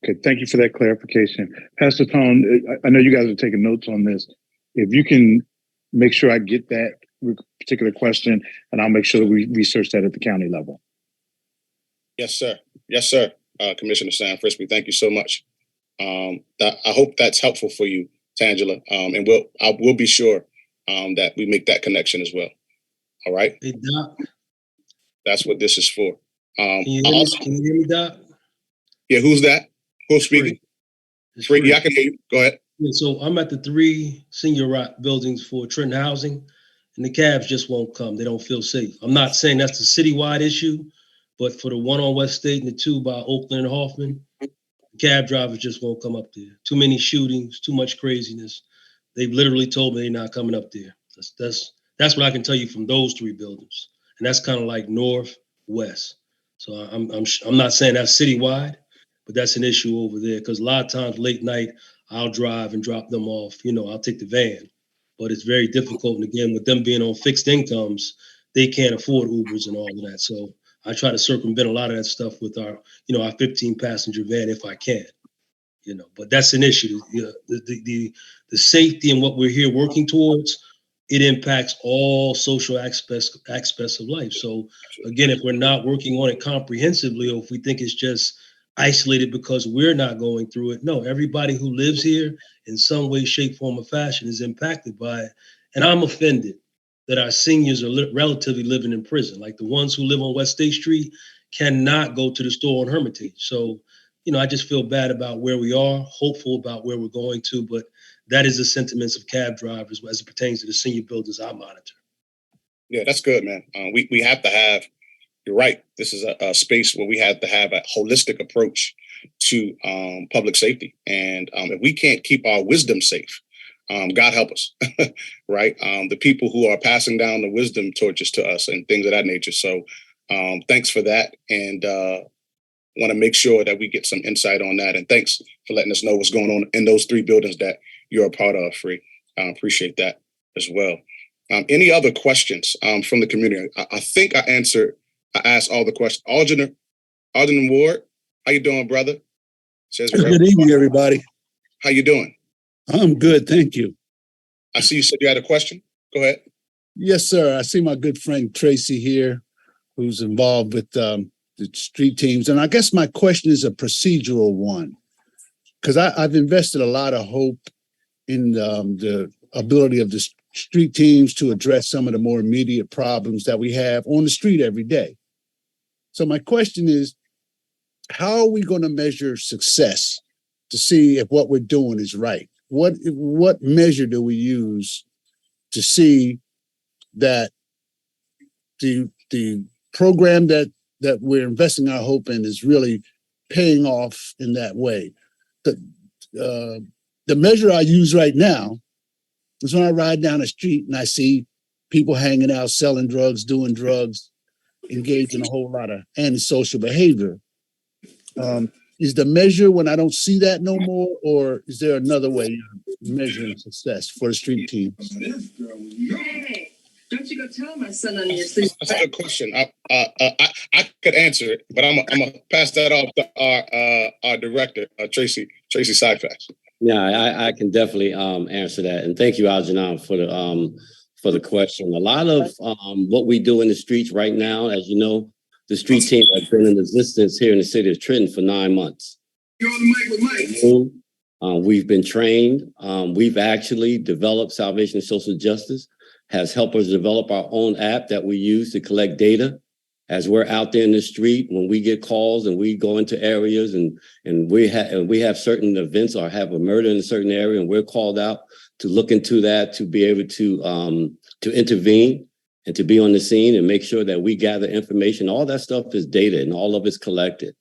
[SPEAKER 10] Okay, thank you for that clarification. Pastor Tone, I know you guys are taking notes on this. If you can make sure I get that particular question, and I'll make sure that we research that at the county level.
[SPEAKER 3] Yes, sir. Yes, sir. Commissioner Sam Frisbee, thank you so much. I hope that's helpful for you, Tangela. And I will be sure that we make that connection as well. All right.
[SPEAKER 9] Hey, Doc.
[SPEAKER 3] That's what this is for.
[SPEAKER 9] Can you hear me, Doc?
[SPEAKER 3] Yeah, who's that? Who's speaking? Free. Yeah, I can hear you. Go ahead.
[SPEAKER 9] Yeah, so I'm at the 3 senior buildings for Trenton Housing, and the cabs just won't come. They don't feel safe. I'm not saying that's a citywide issue, but for the one on West State and the 2 by Oakland and Hoffman, the cab drivers just won't come up there. Too many shootings, too much craziness. They've literally told me they're not coming up there. That's what I can tell you from those 3 buildings, and that's kind of like northwest. So I'm not saying that's citywide, but that's an issue over there because a lot of times late night I'll drive and drop them off. I'll take the van, but it's very difficult. And again, with them being on fixed incomes, they can't afford Ubers and all of that. So I try to circumvent a lot of that stuff with our 15 passenger van if I can. But that's an issue. The safety and what we're here working towards, it impacts all social aspects of life. So again, if we're not working on it comprehensively, or if we think it's just isolated because we're not going through it, no, everybody who lives here in some way, shape, form, or fashion is impacted by it. And I'm offended that our seniors are relatively living in prison. Like the ones who live on West State Street cannot go to the store on Hermitage. So, I just feel bad about where we are, hopeful about where we're going to, but that is the sentiments of cab drivers as it pertains to the senior buildings I monitor.
[SPEAKER 3] Yeah, that's good, man. We have to have, you're right. This is a space where we have to have a holistic approach to public safety. And if we can't keep our wisdom safe, God help us, right? The people who are passing down the wisdom torches to us and things of that nature. So thanks for that. And want to make sure that we get some insight on that. And thanks for letting us know what's going on in those 3 buildings that you're a part of, Free. Appreciate that as well. Any other questions from the community? I think I asked all the questions. Algernon Ward, how you doing, brother?
[SPEAKER 12] Good evening, everybody.
[SPEAKER 3] How you doing?
[SPEAKER 12] I'm good, thank you.
[SPEAKER 3] I see you said you had a question. Go ahead.
[SPEAKER 12] Yes, sir. I see my good friend Tracy here, who's involved with the street teams. And I guess my question is a procedural one, because I've invested a lot of hope in the ability of the street teams to address some of the more immediate problems that we have on the street every day. So my question is, how are we going to measure success to see if what we're doing is right? What measure do we use to see that the program that we're investing our hope in is really paying off in that way? The measure I use right now is when I ride down the street and I see people hanging out, selling drugs, doing drugs, engaged in a whole lot of antisocial behavior. Is the measure when I don't see that no more, or is there another way of measuring success for the street teams?
[SPEAKER 13] Hey, don't you go tell my son on your sleep.
[SPEAKER 3] That's a good question. I could answer it, but I'm gonna pass that off to our director, Tracy Syfax.
[SPEAKER 2] Yeah, I can definitely answer that, and thank you, Algernon, for the question. A lot of what we do in the streets right now, as you know, the street team has been in existence here in the city of Trenton for 9 months.
[SPEAKER 13] You're on the mic with Mike.
[SPEAKER 2] We've been trained. We've actually developed Salvation and Social Justice, has helped us develop our own app that we use to collect data. As we're out there in the street, when we get calls and we go into areas and we have certain events or have a murder in a certain area, and we're called out to look into that, to be able to intervene and to be on the scene and make sure that we gather information. All that stuff is data, and all of it's collected.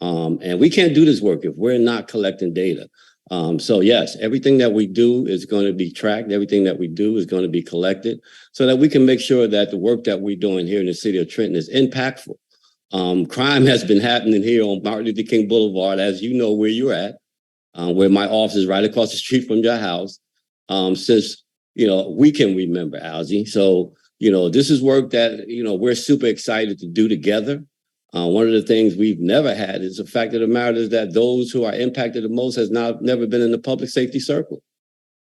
[SPEAKER 2] And we can't do this work if we're not collecting data. So yes, everything that we do is going to be tracked. Everything that we do is going to be collected so that we can make sure that the work that we're doing here in the city of Trenton is impactful. Crime has been happening here on Martin Luther King Boulevard, as you know where you're at, where my office is right across the street from your house, since, we can remember, Algie. So, this is work that, we're super excited to do together. One of the things we've never had is the fact of the matter is that those who are impacted the most has never been in the public safety circle.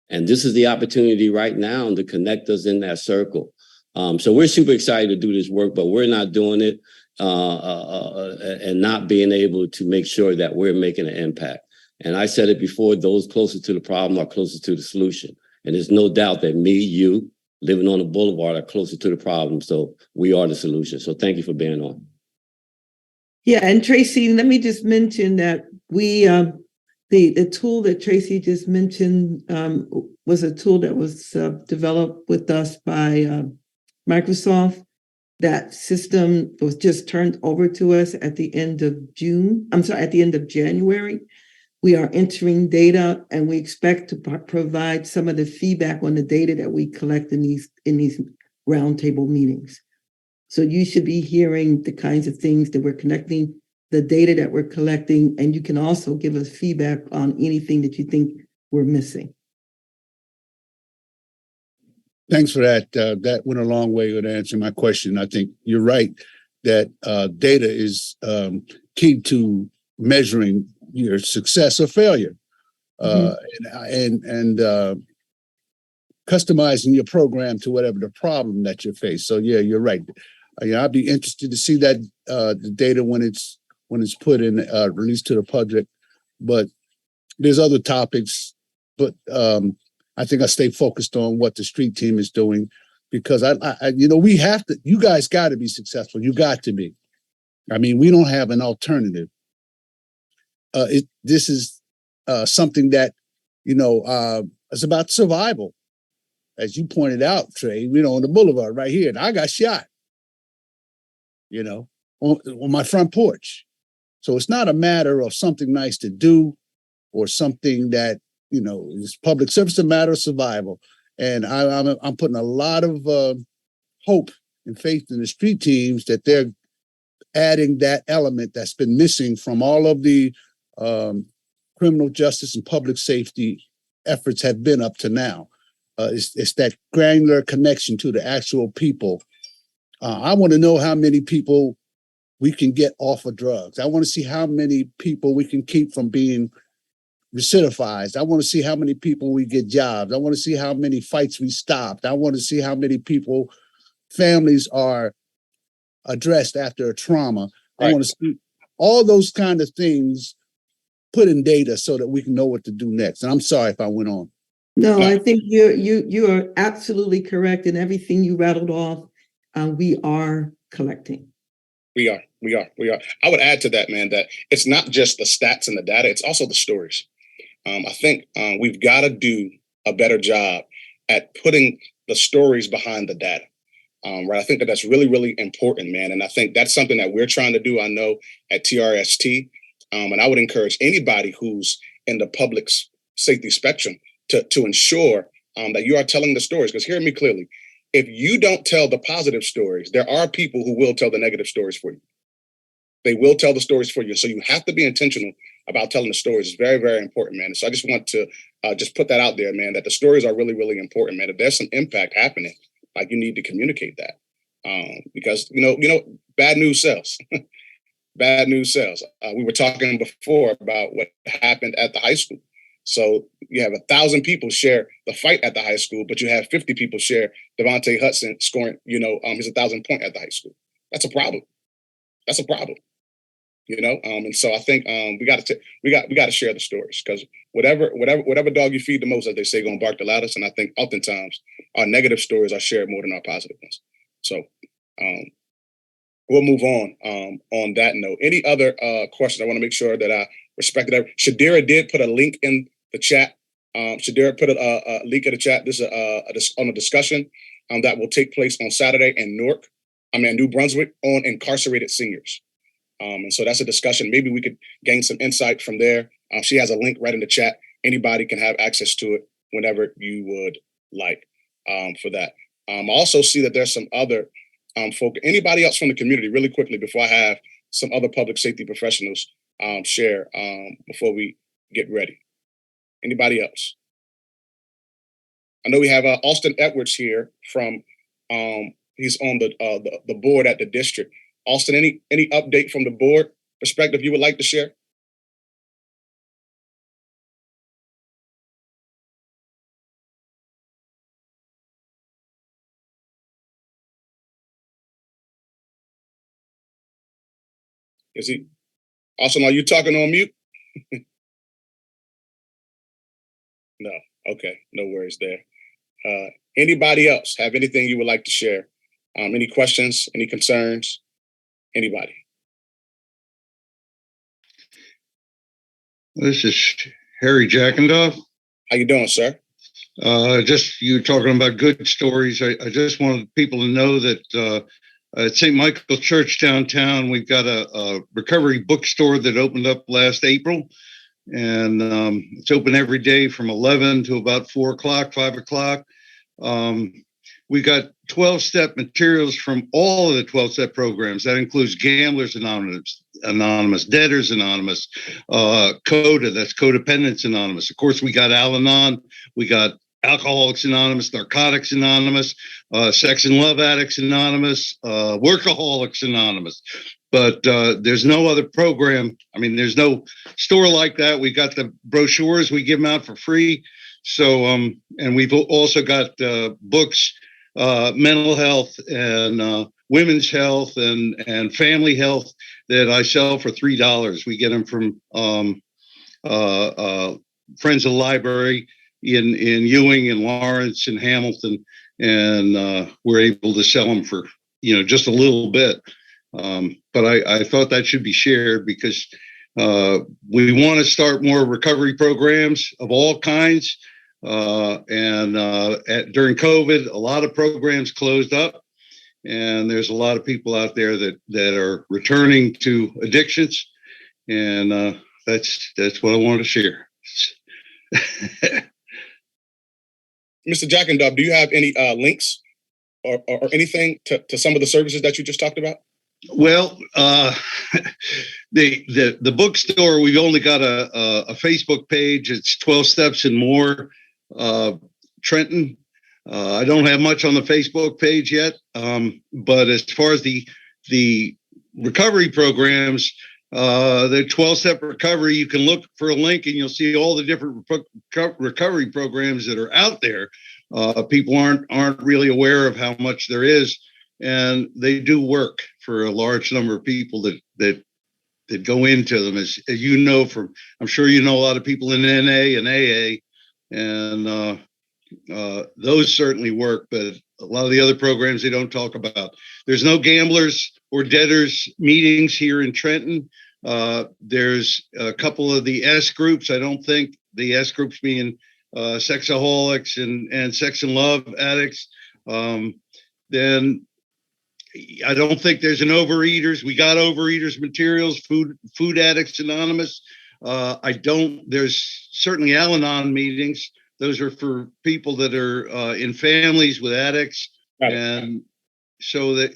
[SPEAKER 2] And this is the opportunity right now to connect us in that circle. So we're super excited to do this work, but we're not doing it and not being able to make sure that we're making an impact. And I said it before, those closest to the problem are closest to the solution. And there's no doubt that me, you, living on the boulevard are closer to the problem. So we are the solution. So thank you for being on.
[SPEAKER 1] Yeah, and Tracy, let me just mention that we, the tool that Tracy just mentioned was a tool that was developed with us by Microsoft. That system was just turned over to us at the end of at the end of January. We are entering data and we expect to provide some of the feedback on the data that we collect in these roundtable meetings. So you should be hearing the kinds of things that we're connecting, the data that we're collecting, and you can also give us feedback on anything that you think we're missing.
[SPEAKER 12] Thanks for that. That went a long way with answering my question. I think you're right that data is key to measuring your success or failure, and customizing your program to whatever the problem that you face. So yeah, you're right. I'd be interested to see that the data when it's put in released to the public. But there's other topics, but I think I stay focused on what the street team is doing because we have to. You guys got to be successful. You got to be. I mean, we don't have an alternative. This is something that is about survival, as you pointed out, Trey. On the boulevard right here, and I got shot. On my front porch. So it's not a matter of something nice to do or something that, is public service, a matter of survival. And I'm putting a lot of hope and faith in the street teams that they're adding that element that's been missing from all of the criminal justice and public safety efforts have been up to now. It's that granular connection to the actual people. I want to know how many people we can get off of drugs. I want to see how many people we can keep from being recidivized. I want to see how many people we get jobs. I want to see how many fights we stopped. I want to see how many families are addressed after a trauma. Right. I want to see all those kind of things put in data so that we can know what to do next. And I'm sorry if I went on.
[SPEAKER 1] No, I think you are absolutely correct in everything you rattled off. We are collecting.
[SPEAKER 3] We are. I would add to that, man, that it's not just the stats and the data, it's also the stories. I think we've got to do a better job at putting the stories behind the data. Right. I think that's really, really important, man. And I think that's something that we're trying to do, I know, at TRST. And I would encourage anybody who's in the public safety spectrum to ensure that you are telling the stories. Because hear me clearly, if you don't tell the positive stories, there are people who will tell the negative stories for you. They will tell the stories for you. So you have to be intentional about telling the stories. It's very, very important, man. So I just want to just put that out there, man, that the stories are really, really important, man. If there's some impact happening, like you need to communicate that because, bad news sells. Bad news sells. We were talking before about what happened at the high school. So you have 1,000 people share the fight at the high school, but you have 50 people share Devontae Hudson scoring, his 1,000 point at the high school. That's a problem. That's a problem. And so I think we got to share the stories because whatever dog you feed the most, as they say, gonna bark the loudest. And I think oftentimes our negative stories are shared more than our positive ones. So we'll move on that note. Any other questions? I want to make sure that I respected that. Shadira did put a link in the chat. Shadira put a link in the chat. This is on a discussion that will take place on Saturday in New Brunswick on incarcerated seniors. And so that's a discussion. Maybe we could gain some insight from there. She has a link right in the chat. anybody can have access to it whenever you would like for that. I also see that there's some other folk. Anybody else from the community, really quickly, before I have some other public safety professionals share before we get ready. Anybody else? I know we have Austin Edwards here from. He's on the board at the district. Austin, any update from the board perspective you would like to share? Is he? Austin, are you talking on mute? No. Okay. No worries there. Anybody else have anything you would like to share? Any questions? Any concerns? Anybody?
[SPEAKER 14] This is Harry Jackendoff.
[SPEAKER 3] How you doing, sir?
[SPEAKER 14] Just you talking about good stories. I just wanted people to know that at St. Michael Church downtown, we've got a recovery bookstore that opened up last April. And it's open every day from 11 to about 4 o'clock, 5 o'clock. We got 12-step materials from all of the 12-step programs. That includes Gamblers Anonymous, Debtors Anonymous, CODA, that's Codependence Anonymous. Of course, we got Al-Anon, we got Alcoholics Anonymous, Narcotics Anonymous, Sex and Love Addicts Anonymous, Workaholics Anonymous. But there's no other program. I mean, there's no store like that. We got the brochures. We give them out for free. So, and we've also got books, mental health and women's health and family health that I sell for $3. We get them from Friends of the Library in Ewing and Lawrence and Hamilton. And we're able to sell them for, just a little bit. But I thought that should be shared because we want to start more recovery programs of all kinds. During COVID, a lot of programs closed up, and there's a lot of people out there that are returning to addictions, and that's what I want to share.
[SPEAKER 3] Mr. Jackendoff, do you have any links or anything to some of the services that you just talked about?
[SPEAKER 14] Well, the bookstore, we've only got a Facebook page. It's 12 Steps and More, Trenton. I don't have much on the Facebook page yet. But as far as the recovery programs, the 12-step recovery, you can look for a link and you'll see all the different recovery programs that are out there. People aren't really aware of how much there is. And they do work for a large number of people that go into them. As you know, I'm sure you know a lot of people in NA and AA, and those certainly work. But a lot of the other programs they don't talk about. There's no gamblers or debtors meetings here in Trenton. There's a couple of the S groups. I don't think the S groups being sexaholics and sex and love addicts. Then I don't think there's an Overeaters. We got Overeaters materials, Food Addicts Anonymous. There's certainly Al-Anon meetings. Those are for people that are in families with addicts. And so that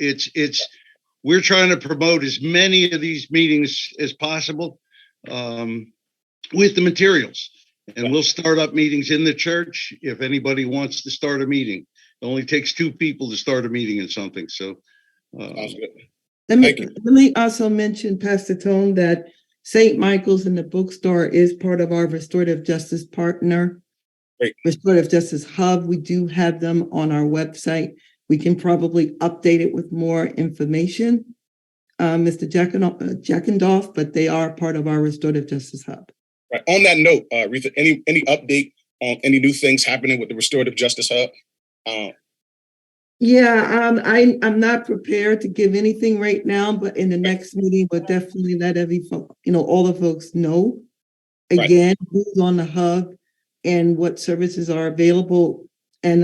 [SPEAKER 14] we're trying to promote as many of these meetings as possible with the materials. And we'll start up meetings in the church if anybody wants to start a meeting. It only takes 2 people to start a meeting in something. So
[SPEAKER 1] let me also mention, Pastor Tone, that St. Michael's in the bookstore is part of our restorative justice partner, Restorative Justice Hub. We do have them on our website. We can probably update it with more information, Mr. Jackendoff, but they are part of our Restorative Justice Hub.
[SPEAKER 3] Right. On that note, Retha, any update on any new things happening with the Restorative Justice Hub?
[SPEAKER 1] I'm not prepared to give anything right now, but in the next meeting, we'll definitely let all the folks know again who's on the hub and what services are available. And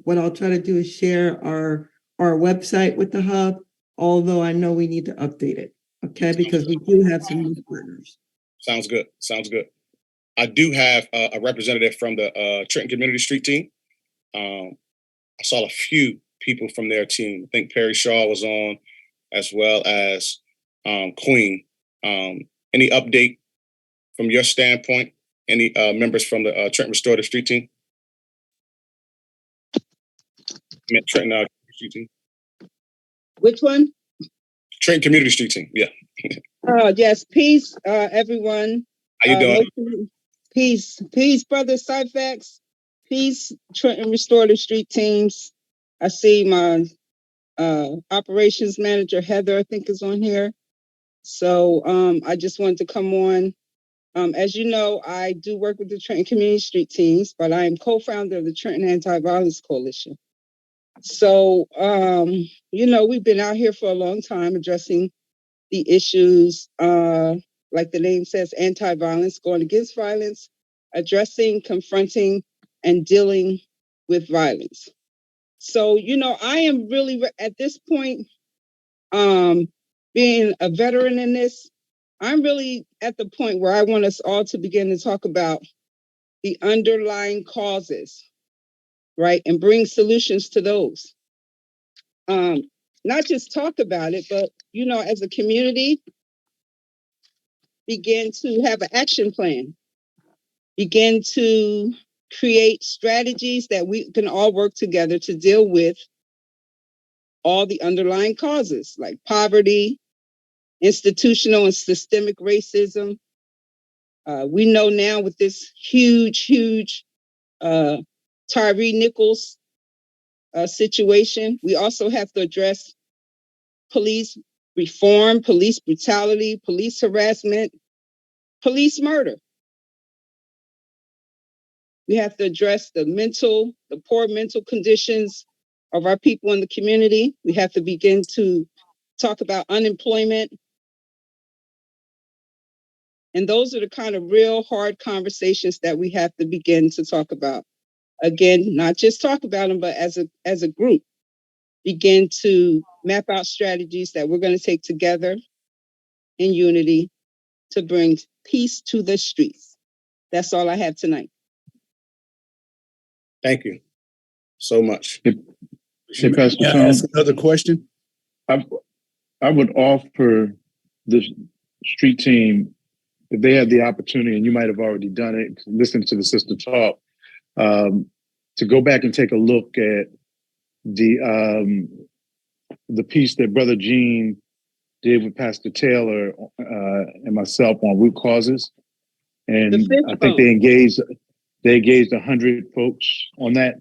[SPEAKER 1] what I'll try to do is share our website with the hub, although I know we need to update it, okay? Because we do have some new partners.
[SPEAKER 3] Sounds good. I do have a representative from the Trenton Community Street team. I saw a few people from their team. I think Perry Shaw was on, as well as Queen. Any update from your standpoint? Any members from the Trenton Restorative Street team? Trenton Street team.
[SPEAKER 15] Which one?
[SPEAKER 3] Trenton Community Street team. Yeah.
[SPEAKER 15] Yes. Peace, everyone.
[SPEAKER 3] How you doing?
[SPEAKER 15] Peace, brother Cyfax. Peace, Trenton Restorative Street teams. I see my operations manager Heather, I think, is on here. So I just wanted to come on. As you know, I do work with the Trenton Community Street teams, but I am co-founder of the Trenton Anti-Violence Coalition. So, we've been out here for a long time addressing the issues, like the name says, anti-violence, going against violence, addressing, confronting, and dealing with violence. So, I am really at this point, being a veteran in this, I'm really at the point where I want us all to begin to talk about the underlying causes, right? And bring solutions to those. Not just talk about it, but, as a community, begin to have an action plan, begin to create strategies that we can all work together to deal with all the underlying causes like poverty, institutional and systemic racism. We know now with this huge Tyree Nichols situation, we also have to address police reform, police brutality, police harassment, police murder. We have to address the poor mental conditions of our people in the community. We have to begin to talk about unemployment. And those are the kind of real hard conversations that we have to begin to talk about. Again, not just talk about them, but as a group, begin to map out strategies that we're going to take together in unity to bring peace to the streets. That's all I have tonight.
[SPEAKER 3] Thank you so much.
[SPEAKER 10] Hey, Pastor
[SPEAKER 12] Yeah,
[SPEAKER 10] Tom,
[SPEAKER 12] ask another question.
[SPEAKER 10] I would offer the street team, if they had the opportunity, and you might have already done it, listen to the sister talk, to go back and take a look at the piece that Brother Gene did with Pastor Taylor and myself on root causes. And I think they engaged 100 folks on that,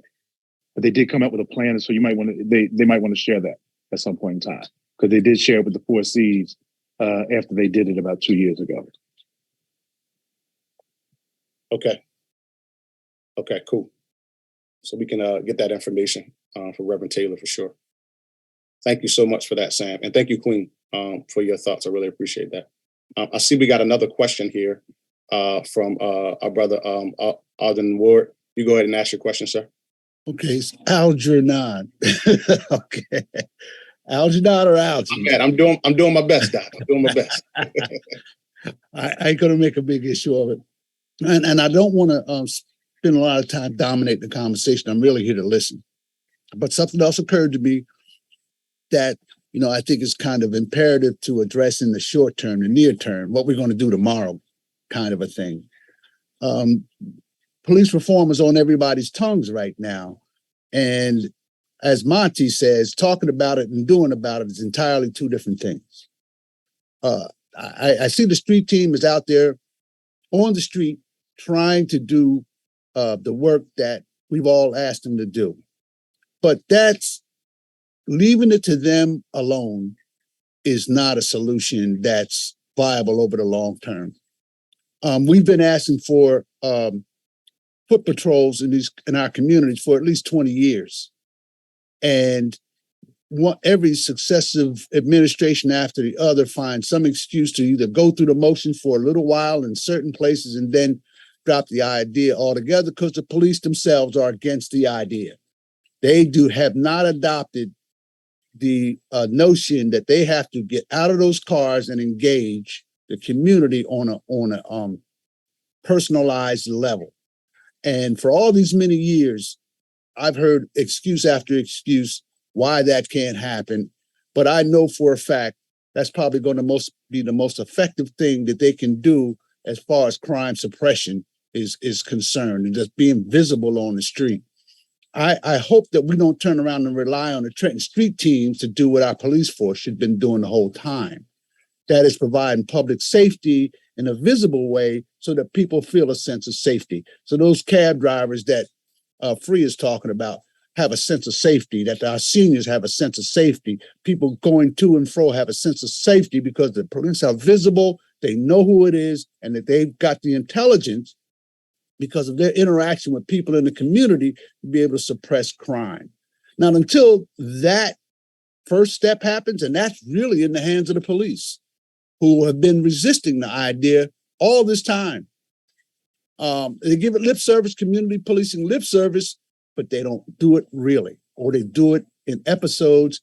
[SPEAKER 10] but they did come up with a plan. And so you might want to, they might want to share that at some point in time, because they did share it with the 4 Cs after they did it about 2 years ago.
[SPEAKER 3] Okay, cool. So we can get that information for Reverend Taylor for sure. Thank you so much for that, Sam. And thank you, Queen, for your thoughts. I really appreciate that. I see we got another question here from our brother, Alden Ward. You go ahead and ask your question, sir.
[SPEAKER 12] Okay, it's Algernon. Okay. Algernon or Algernon?
[SPEAKER 3] I'm doing my best, Doc. I'm doing my best.
[SPEAKER 12] I ain't gonna make a big issue of it. And I don't want to spend a lot of time dominating the conversation. I'm really here to listen. But something else occurred to me that, I think is kind of imperative to address in the short term, the near term, what we're going to do tomorrow, kind of a thing. Police reform is on everybody's tongues right now. And as Monty says, talking about it and doing about it is entirely two different things. I see the street team is out there on the street trying to do the work that we've all asked them to do. But that's leaving it to them alone is not a solution that's viable over the long term. We've been asking for foot patrols in our communities for at least 20 years. And every successive administration after the other finds some excuse to either go through the motions for a little while in certain places and then drop the idea altogether, because the police themselves are against the idea. They have not adopted the notion that they have to get out of those cars and engage the community on personalized level. And for all these many years, I've heard excuse after excuse why that can't happen. But I know for a fact that's probably going to be the most effective thing that they can do as far as crime suppression is concerned, and just being visible on the street. I hope that we don't turn around and rely on the Trenton street teams to do what our police force should have been doing the whole time. That is providing public safety in a visible way so that people feel a sense of safety. So those cab drivers that Free is talking about have a sense of safety, that our seniors have a sense of safety. People going to and fro have a sense of safety because the police are visible, they know who it is, and that they've got the intelligence because of their interaction with people in the community to be able to suppress crime. Now, until that first step happens, and that's really in the hands of the police, who have been resisting the idea all this time. They give it lip service, community policing lip service, but they don't do it really, or they do it in episodes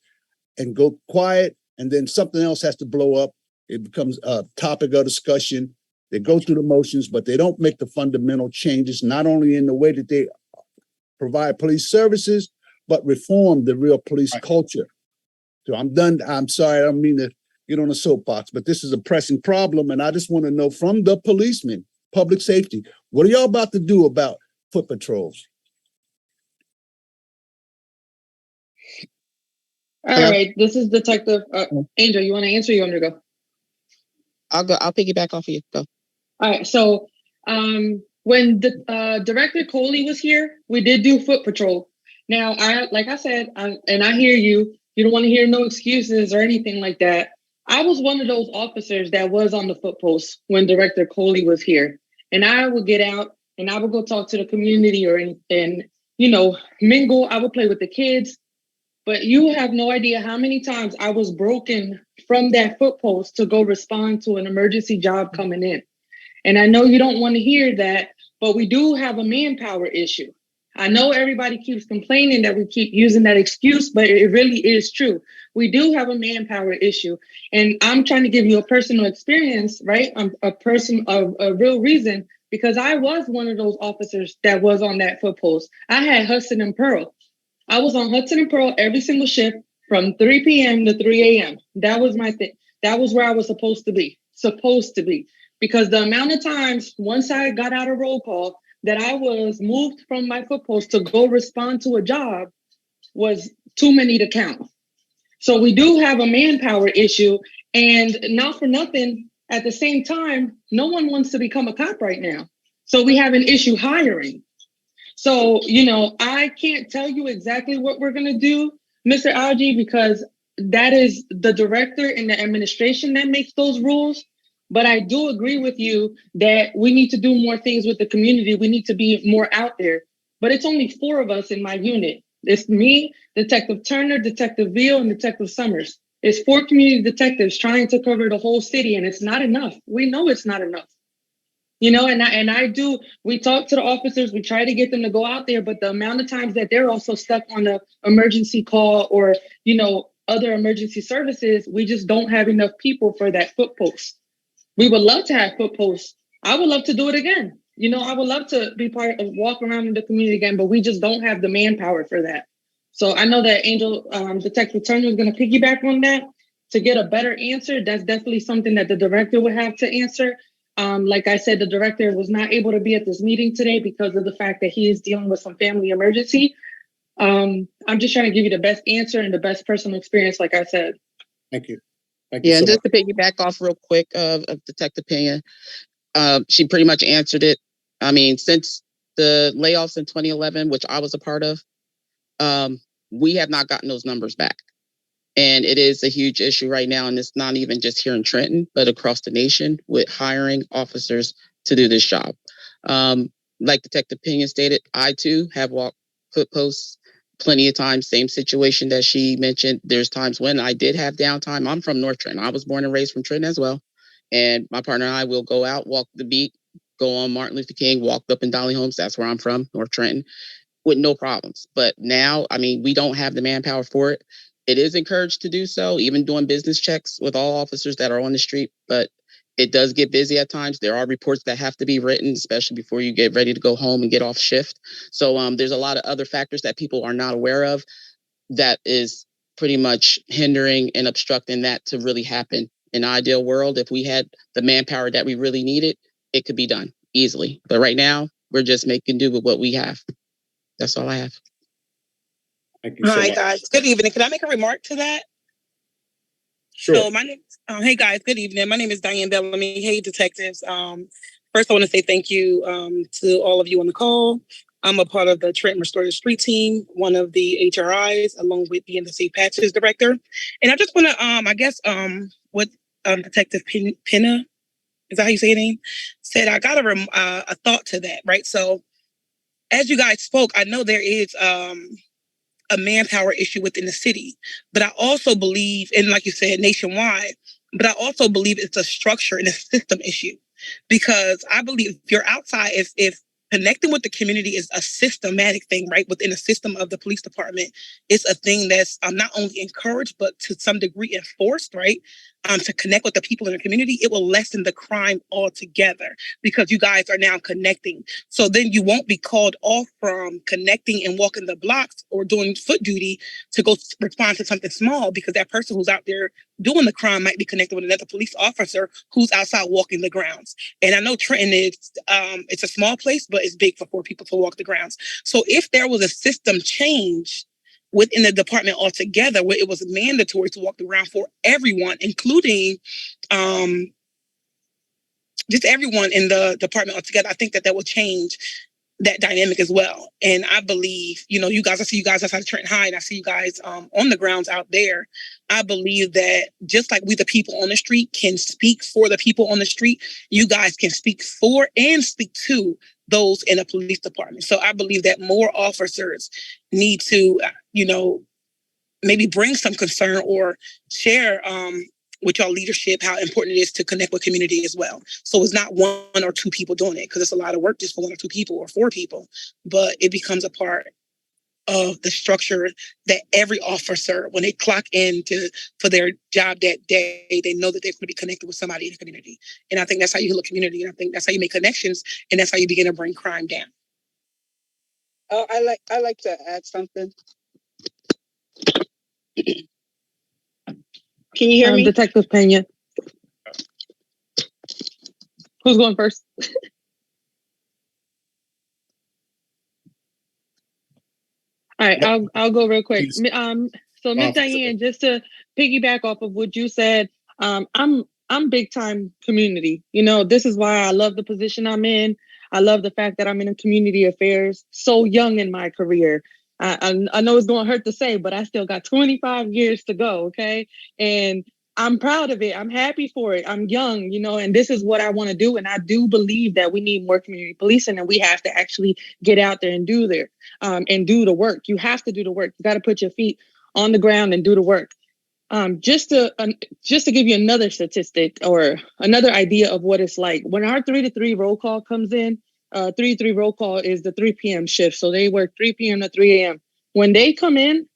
[SPEAKER 12] and go quiet, and then something else has to blow up. It becomes a topic of discussion. They go through the motions, but they don't make the fundamental changes, not only in the way that they provide police services, but reform the real police culture. So I'm done. I'm sorry, I don't mean to get on a soapbox, but this is a pressing problem, and I just want to know from the policemen, public safety, what are y'all about to do about foot patrols?
[SPEAKER 4] All right, this is Detective Angel. You want to answer? Or you want me to go?
[SPEAKER 6] I'll go. I'll piggyback off of you. Go.
[SPEAKER 4] All right. So when the Director Coley was here, we did do foot patrol. Now, like I said, and I hear you. You don't want to hear no excuses or anything like that. I was one of those officers that was on the foot post when Director Coley was here, and I would get out and I would go talk to the community and mingle. I would play with the kids. But you have no idea how many times I was broken from that foot post to go respond to an emergency job coming in. And I know you don't want to hear that, but we do have a manpower issue. I know everybody keeps complaining that we keep using that excuse, but it really is true. We do have a manpower issue. And I'm trying to give you a personal experience, right? I'm a person of a real reason, because I was one of those officers that was on that foot post. I had Hudson and Pearl. I was on Hudson and Pearl every single shift from 3 p.m. to 3 a.m. That was my thing. That was where I was supposed to be. Because the amount of times once I got out of roll call that I was moved from my foot post to go respond to a job was too many to count. So we do have a manpower issue, and not for nothing, at the same time, no one wants to become a cop right now. So we have an issue hiring. So, I can't tell you exactly what we're going to do, Mr. Algie, because that is the director and the administration that makes those rules. But I do agree with you that we need to do more things with the community. We need to be more out there. But it's only 4 of us in my unit. It's me, Detective Turner, Detective Veal, and Detective Summers. It's 4 community detectives trying to cover the whole city, and it's not enough. We know it's not enough. We talk to the officers, we try to get them to go out there, but the amount of times that they're also stuck on an emergency call or, other emergency services, we just don't have enough people for that foot post. We would love to have foot posts. I would love to do it again. I would love to be part of walk around in the community again, but we just don't have the manpower for that. So I know that Detective Turner is going to piggyback on that to get a better answer. That's definitely something that the director would have to answer. Like I said, the director was not able to be at this meeting today because of the fact that he is dealing with some family emergency. I'm just trying to give you the best answer and the best personal experience, like I said.
[SPEAKER 12] Thank you.
[SPEAKER 6] Yeah, and just to piggyback off real quick of Detective Pena, she pretty much answered it. I mean, since the layoffs in 2011, which I was a part of, we have not gotten those numbers back. And it is a huge issue right now. And it's not even just here in Trenton, but across the nation with hiring officers to do this job. Like Detective Pena stated, I too have walked foot posts plenty of times, same situation that she mentioned. There's times when I did have downtime. I'm from North Trenton. I was born and raised from Trenton as well. And my partner and I will go out, walk the beat, go on Martin Luther King, walk up in Dolly Homes. That's where I'm from, North Trenton, with no problems. But now, I mean, we don't have the manpower for it. It is encouraged to do so, even doing business checks with all officers that are on the street. But It does get busy at times. There are reports that have to be written, especially before you get ready to go home and get off shift. So there's a lot of other factors that people are not aware of that is pretty much hindering and obstructing that to really happen. In an ideal world, if we had the manpower that we really needed, it could be done easily. But right now, we're just making do with what we have. That's all I have.
[SPEAKER 3] Thank you so
[SPEAKER 4] Hi,
[SPEAKER 3] much.
[SPEAKER 4] guys. Good evening. Can I make a remark to that?
[SPEAKER 3] Sure.
[SPEAKER 4] So my name, hey guys, good evening. My name is Diane Bellamy. Hey, detectives. First, I want to say thank you to all of you on the call. I'm a part of the Trenton Restorative Street Team, one of the HRIs, along with being the Safe Patches Director. And I just want to, what Detective Pinna, is that how you say your name? Said, I got a thought to that, right? So as you guys spoke, I know there is a manpower issue within the city. But I also believe, and like you said, nationwide, but I also believe it's a structure and a system issue. Because I believe if you're outside, if connecting with the community is a systematic thing, right? Within the system of the police department, it's a thing that's not only encouraged, but to some degree enforced, right? To connect with the people in the community, it will lessen the crime altogether because you guys are now connecting. So then you won't be called off from connecting and walking the blocks or doing foot duty to go respond to something small because that person who's out there doing the crime might be connected with another police officer who's outside walking the grounds. And I know Trenton is, it's a small place, but it's big for 4 people to walk the grounds. So if there was a system change within the department altogether, where it was mandatory to walk the ground for everyone, including just everyone in the department altogether, I think that will change that dynamic as well. And I believe, you guys, I see you guys outside of Trenton High, and I see you guys on the grounds out there. I believe that just like we, the people on the street, can speak for the people on the street, you guys can speak for and speak to those in a police department. So I believe that more officers need to, maybe bring some concern or share with y'all leadership how important it is to connect with community as well. So it's not 1 or 2 people doing it, because it's a lot of work just for 1 or 2 people or 4 people, but it becomes a part of the structure that every officer, when they clock in for their job that day, they know that they're going to be connected with somebody in the community. And I think that's how you heal a community. And I think that's how you make connections, and that's how you begin to bring crime down.
[SPEAKER 15] Oh, I like to add something. Can you hear me?
[SPEAKER 4] Detective Pena. Who's going first? All right, I'll go real quick. So Ms. Diane, just to piggyback off of what you said, I'm big time community. This is why I love the position I'm in. I love the fact that I'm in community affairs so young in my career. I know it's going to hurt to say, but I still got 25 years to go. Okay. And I'm proud of it. I'm happy for it. I'm young, and this is what I want to do. And I do believe that we need more community policing, and we have to actually get out there and do the work. You have to do the work. You got to put your feet on the ground and do the work. Just to give you another statistic or another idea of what it's like, when our 3 to 3 roll call comes in, 3 to 3 roll call is the 3 p.m. shift. So they work 3 p.m. to 3 a.m. When they come in,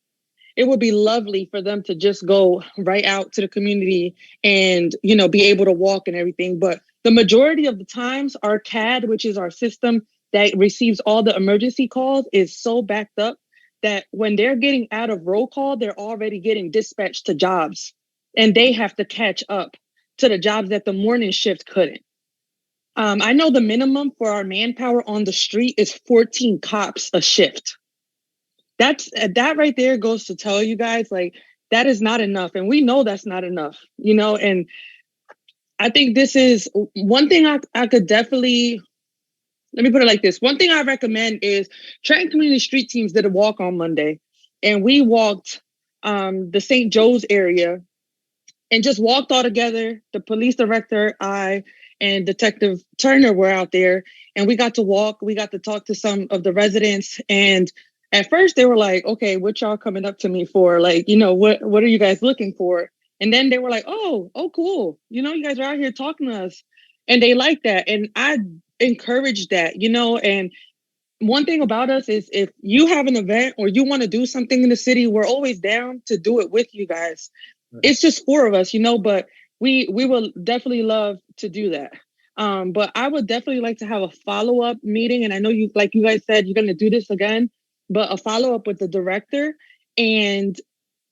[SPEAKER 4] it would be lovely for them to just go right out to the community and, be able to walk and everything. But the majority of the times, our CAD, which is our system that receives all the emergency calls, is so backed up that when they're getting out of roll call, they're already getting dispatched to jobs, and they have to catch up to the jobs that the morning shift couldn't. I know the minimum for our manpower on the street is 14 cops a shift. That right there goes to tell you guys, like, that is not enough. And we know that's not enough, and I think this is one thing I could definitely, let me put it like this. One thing I recommend is Trenton Community Street Teams did a walk on Monday, and we walked the St. Joe's area and just walked all together. The police director, I, and Detective Turner were out there, and we got to walk. We got to talk to some of the residents, and at first they were like, okay, what y'all coming up to me for? Like, what are you guys looking for? And then they were like, oh, cool. You guys are out here talking to us. And they like that. And I encourage that, and one thing about us is if you have an event or you want to do something in the city, we're always down to do it with you guys. It's just 4 of us, but we will definitely love to do that. But I would definitely like to have a follow-up meeting. And I know you, like you guys said, you're going to do this again, but a follow-up with the director. And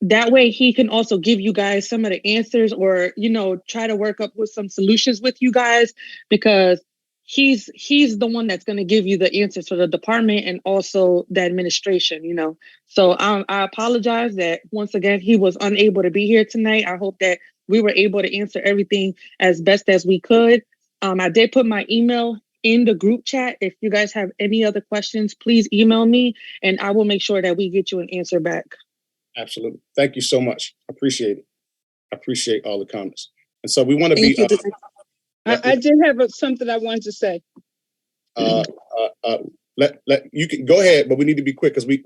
[SPEAKER 4] that way he can also give you guys some of the answers, or, you know, try to work up with some solutions with you guys, because he's the one that's going to give you the answers for the department and also the administration, you know. So I apologize that once again he was unable to be here tonight. I hope that we were able to answer everything as best as we could. I did put my email in the group chat. If you guys have any other questions, please email me and I will make sure that we get you an answer back.
[SPEAKER 3] Absolutely. Thank you so much. I appreciate it. I appreciate all the comments. And so we want to be.
[SPEAKER 15] I did have something I wanted to say.
[SPEAKER 3] Let you can go ahead, but we need to be quick because we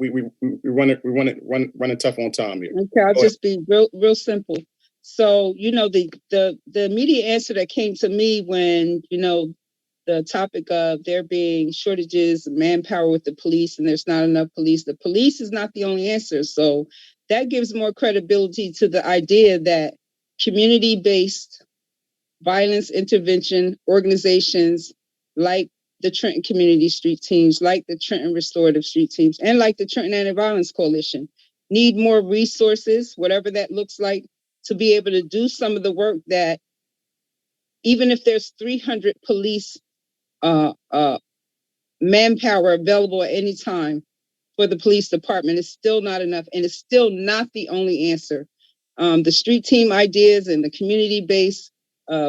[SPEAKER 3] running tough on time here.
[SPEAKER 15] Okay, I'll just be real simple. So, you know, the immediate answer that came to me when, you know, the topic of there being shortages of manpower with the police and there's not enough police. The police is not the only answer. So that gives more credibility to the idea that community-based violence intervention organizations like the Trenton Community Street Teams, like the Trenton Restorative Street Teams, and like the Trenton Anti-Violence Coalition need more resources, whatever that looks like, to be able to do some of the work that, even if there's 300 police manpower available at any time for the police department, is still not enough, and it's still not the only answer. The street team ideas and the community-based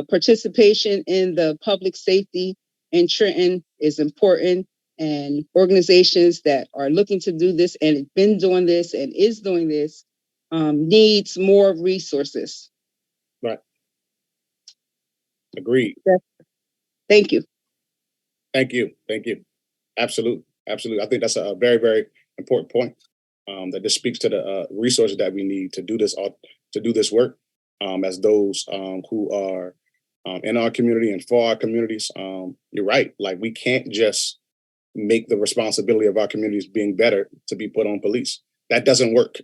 [SPEAKER 15] participation in the public safety in Trenton is important, and organizations that are looking to do this and have been doing this and is doing this needs more resources.
[SPEAKER 3] Right. Agreed.
[SPEAKER 15] Thank you.
[SPEAKER 3] Thank you. Thank you. Absolutely. Absolutely. I think that's a very, very important point. That this speaks to the resources that we need to do this work, as those who are in our community and for our communities. You're right. Like, we can't just make the responsibility of our communities being better to be put on police. That doesn't work.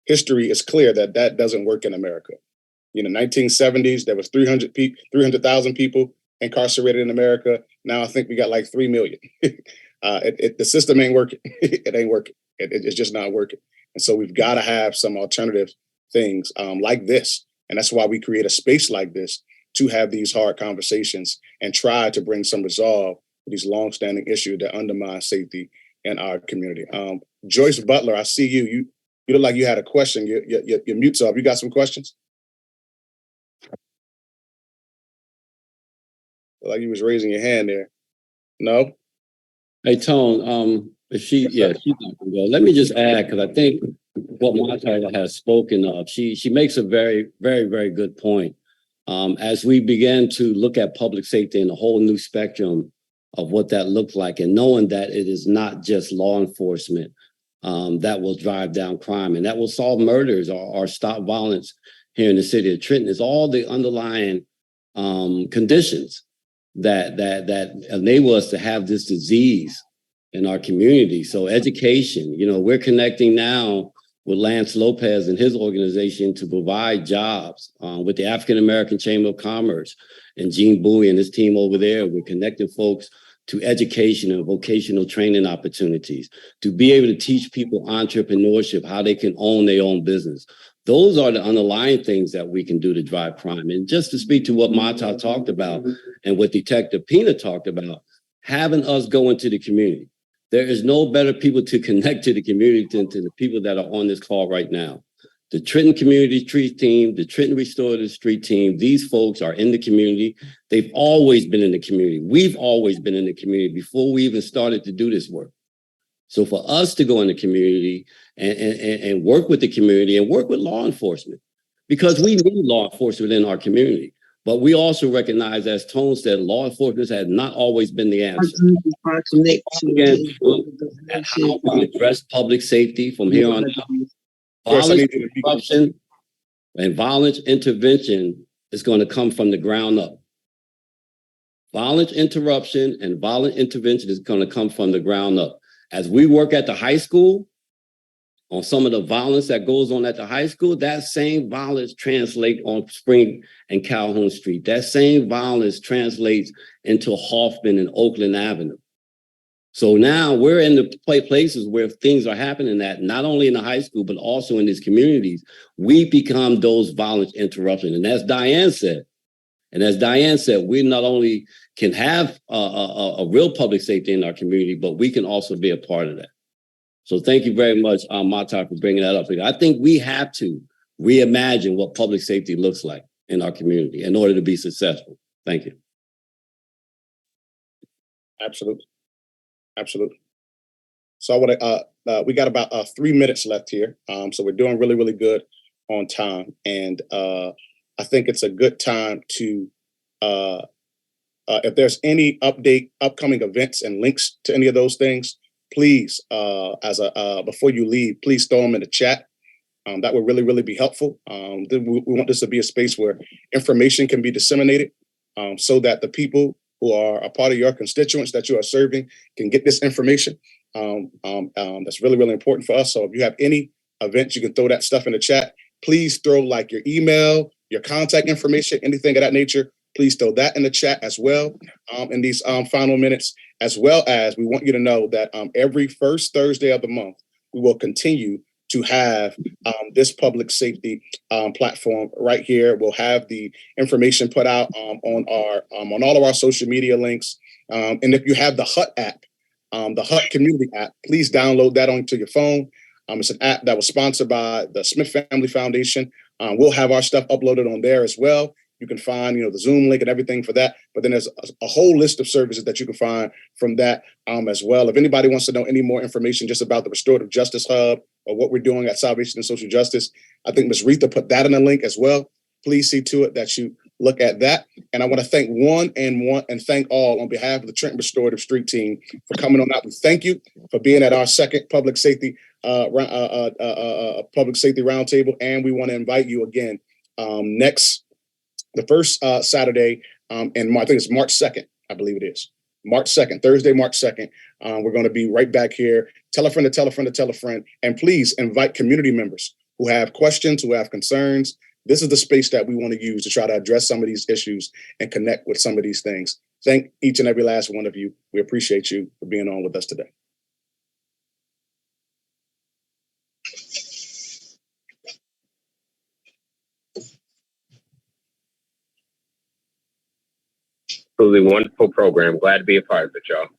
[SPEAKER 3] History is clear that that doesn't work in America. In the 1970s, there was 300,000 people incarcerated in America. Now I think we got like 3 million. The system ain't working. It ain't working. It's just not working. And so we've got to have some alternative things like this. And that's why we create a space like this to have these hard conversations and try to bring some resolve to these longstanding issues that undermine safety in our community. Joyce Butler, I see you. You look like you had a question. Your mute's off. You got some questions? Like you was raising your hand there. No?
[SPEAKER 2] Hey, Tone, she's not gonna go. Let me just add, because I think what Marta has spoken of, she makes a very, very, very good point. As we begin to look at public safety in a whole new spectrum of what that looks like, and knowing that it is not just law enforcement that will drive down crime and that will solve murders or stop violence here in the city of Trenton, is all the underlying conditions that enable us to have this disease in our community. So education, we're connecting now with Lance Lopez and his organization to provide jobs with the African American Chamber of Commerce and Gene Bowie and his team over there. We're connecting folks to education and vocational training opportunities, to be able to teach people entrepreneurship, how they can own their own business. Those are the underlying things that we can do to drive crime. And just to speak to what Mata talked about and what Detective Pina talked about, having us go into the community. There is no better people to connect to the community than to the people that are on this call right now. The Trenton Community Street Team, the Trenton Restorative Street Team, these folks are in the community. They've always been in the community. We've always been in the community before we even started to do this work. So for us to go in the community and work with the community and work with law enforcement, because we need law enforcement in our community. But we also recognize, as Tone said, law enforcement has not always been the answer. Again, at how we address public safety from here on out. Violence interruption and violence intervention is going to come from the ground up. Violence interruption and violent intervention is going to come from the ground up. As we work at the high school, on some of the violence that goes on at the high school, that same violence translates on Spring and Calhoun Street. That same violence translates into Hoffman and Oakland Avenue. So now we're in the places where things are happening that not only in the high school, but also in these communities, we become those violence interruptions. And as Diane said, we not only can have a real public safety in our community, but we can also be a part of that. So thank you very much, Matar, for bringing that up. I think we have to reimagine what public safety looks like in our community in order to be successful. Thank you.
[SPEAKER 3] Absolutely. Absolutely. So I want to, we got about 3 minutes left here. So we're doing really, really good on time. And I think it's a good time to, if there's any upcoming events and links to any of those things, please, before you leave, please throw them in the chat. That would really, really be helpful. We want this to be a space where information can be disseminated so that the people who are a part of your constituents that you are serving can get this information. That's really, really important for us. So if you have any events, you can throw that stuff in the chat. Please throw like your email, your contact information, anything of that nature. Please throw that in the chat as well in these final minutes, as well as we want you to know that every first Thursday of the month, we will continue to have this public safety platform right here. We'll have the information put out on all of our social media links. And if you have the HUT app, the HUT community app, please download that onto your phone. It's an app that was sponsored by the Smith Family Foundation. We'll have our stuff uploaded on there as well. You can find, the Zoom link and everything for that. But then there's a whole list of services that you can find from that as well. If anybody wants to know any more information just about the Restorative Justice Hub or what we're doing at Salvation and Social Justice, I think Ms. Retha put that in the link as well. Please see to it that you look at that. And I want to thank and thank all on behalf of the Trenton Restorative Street Team for coming on out. We thank you for being at our second public safety roundtable. And we want to invite you again the first Saturday in March. I think it's March 2nd. I believe it is March 2nd, Thursday, March 2nd. We're going to be right back here. Tell a friend to tell a friend to tell a friend. And please invite community members who have questions, who have concerns. This is the space that we want to use to try to address some of these issues and connect with some of these things. Thank each and every last one of you. We appreciate you for being on with us today.
[SPEAKER 16] Absolutely wonderful program. Glad to be a part of it, y'all.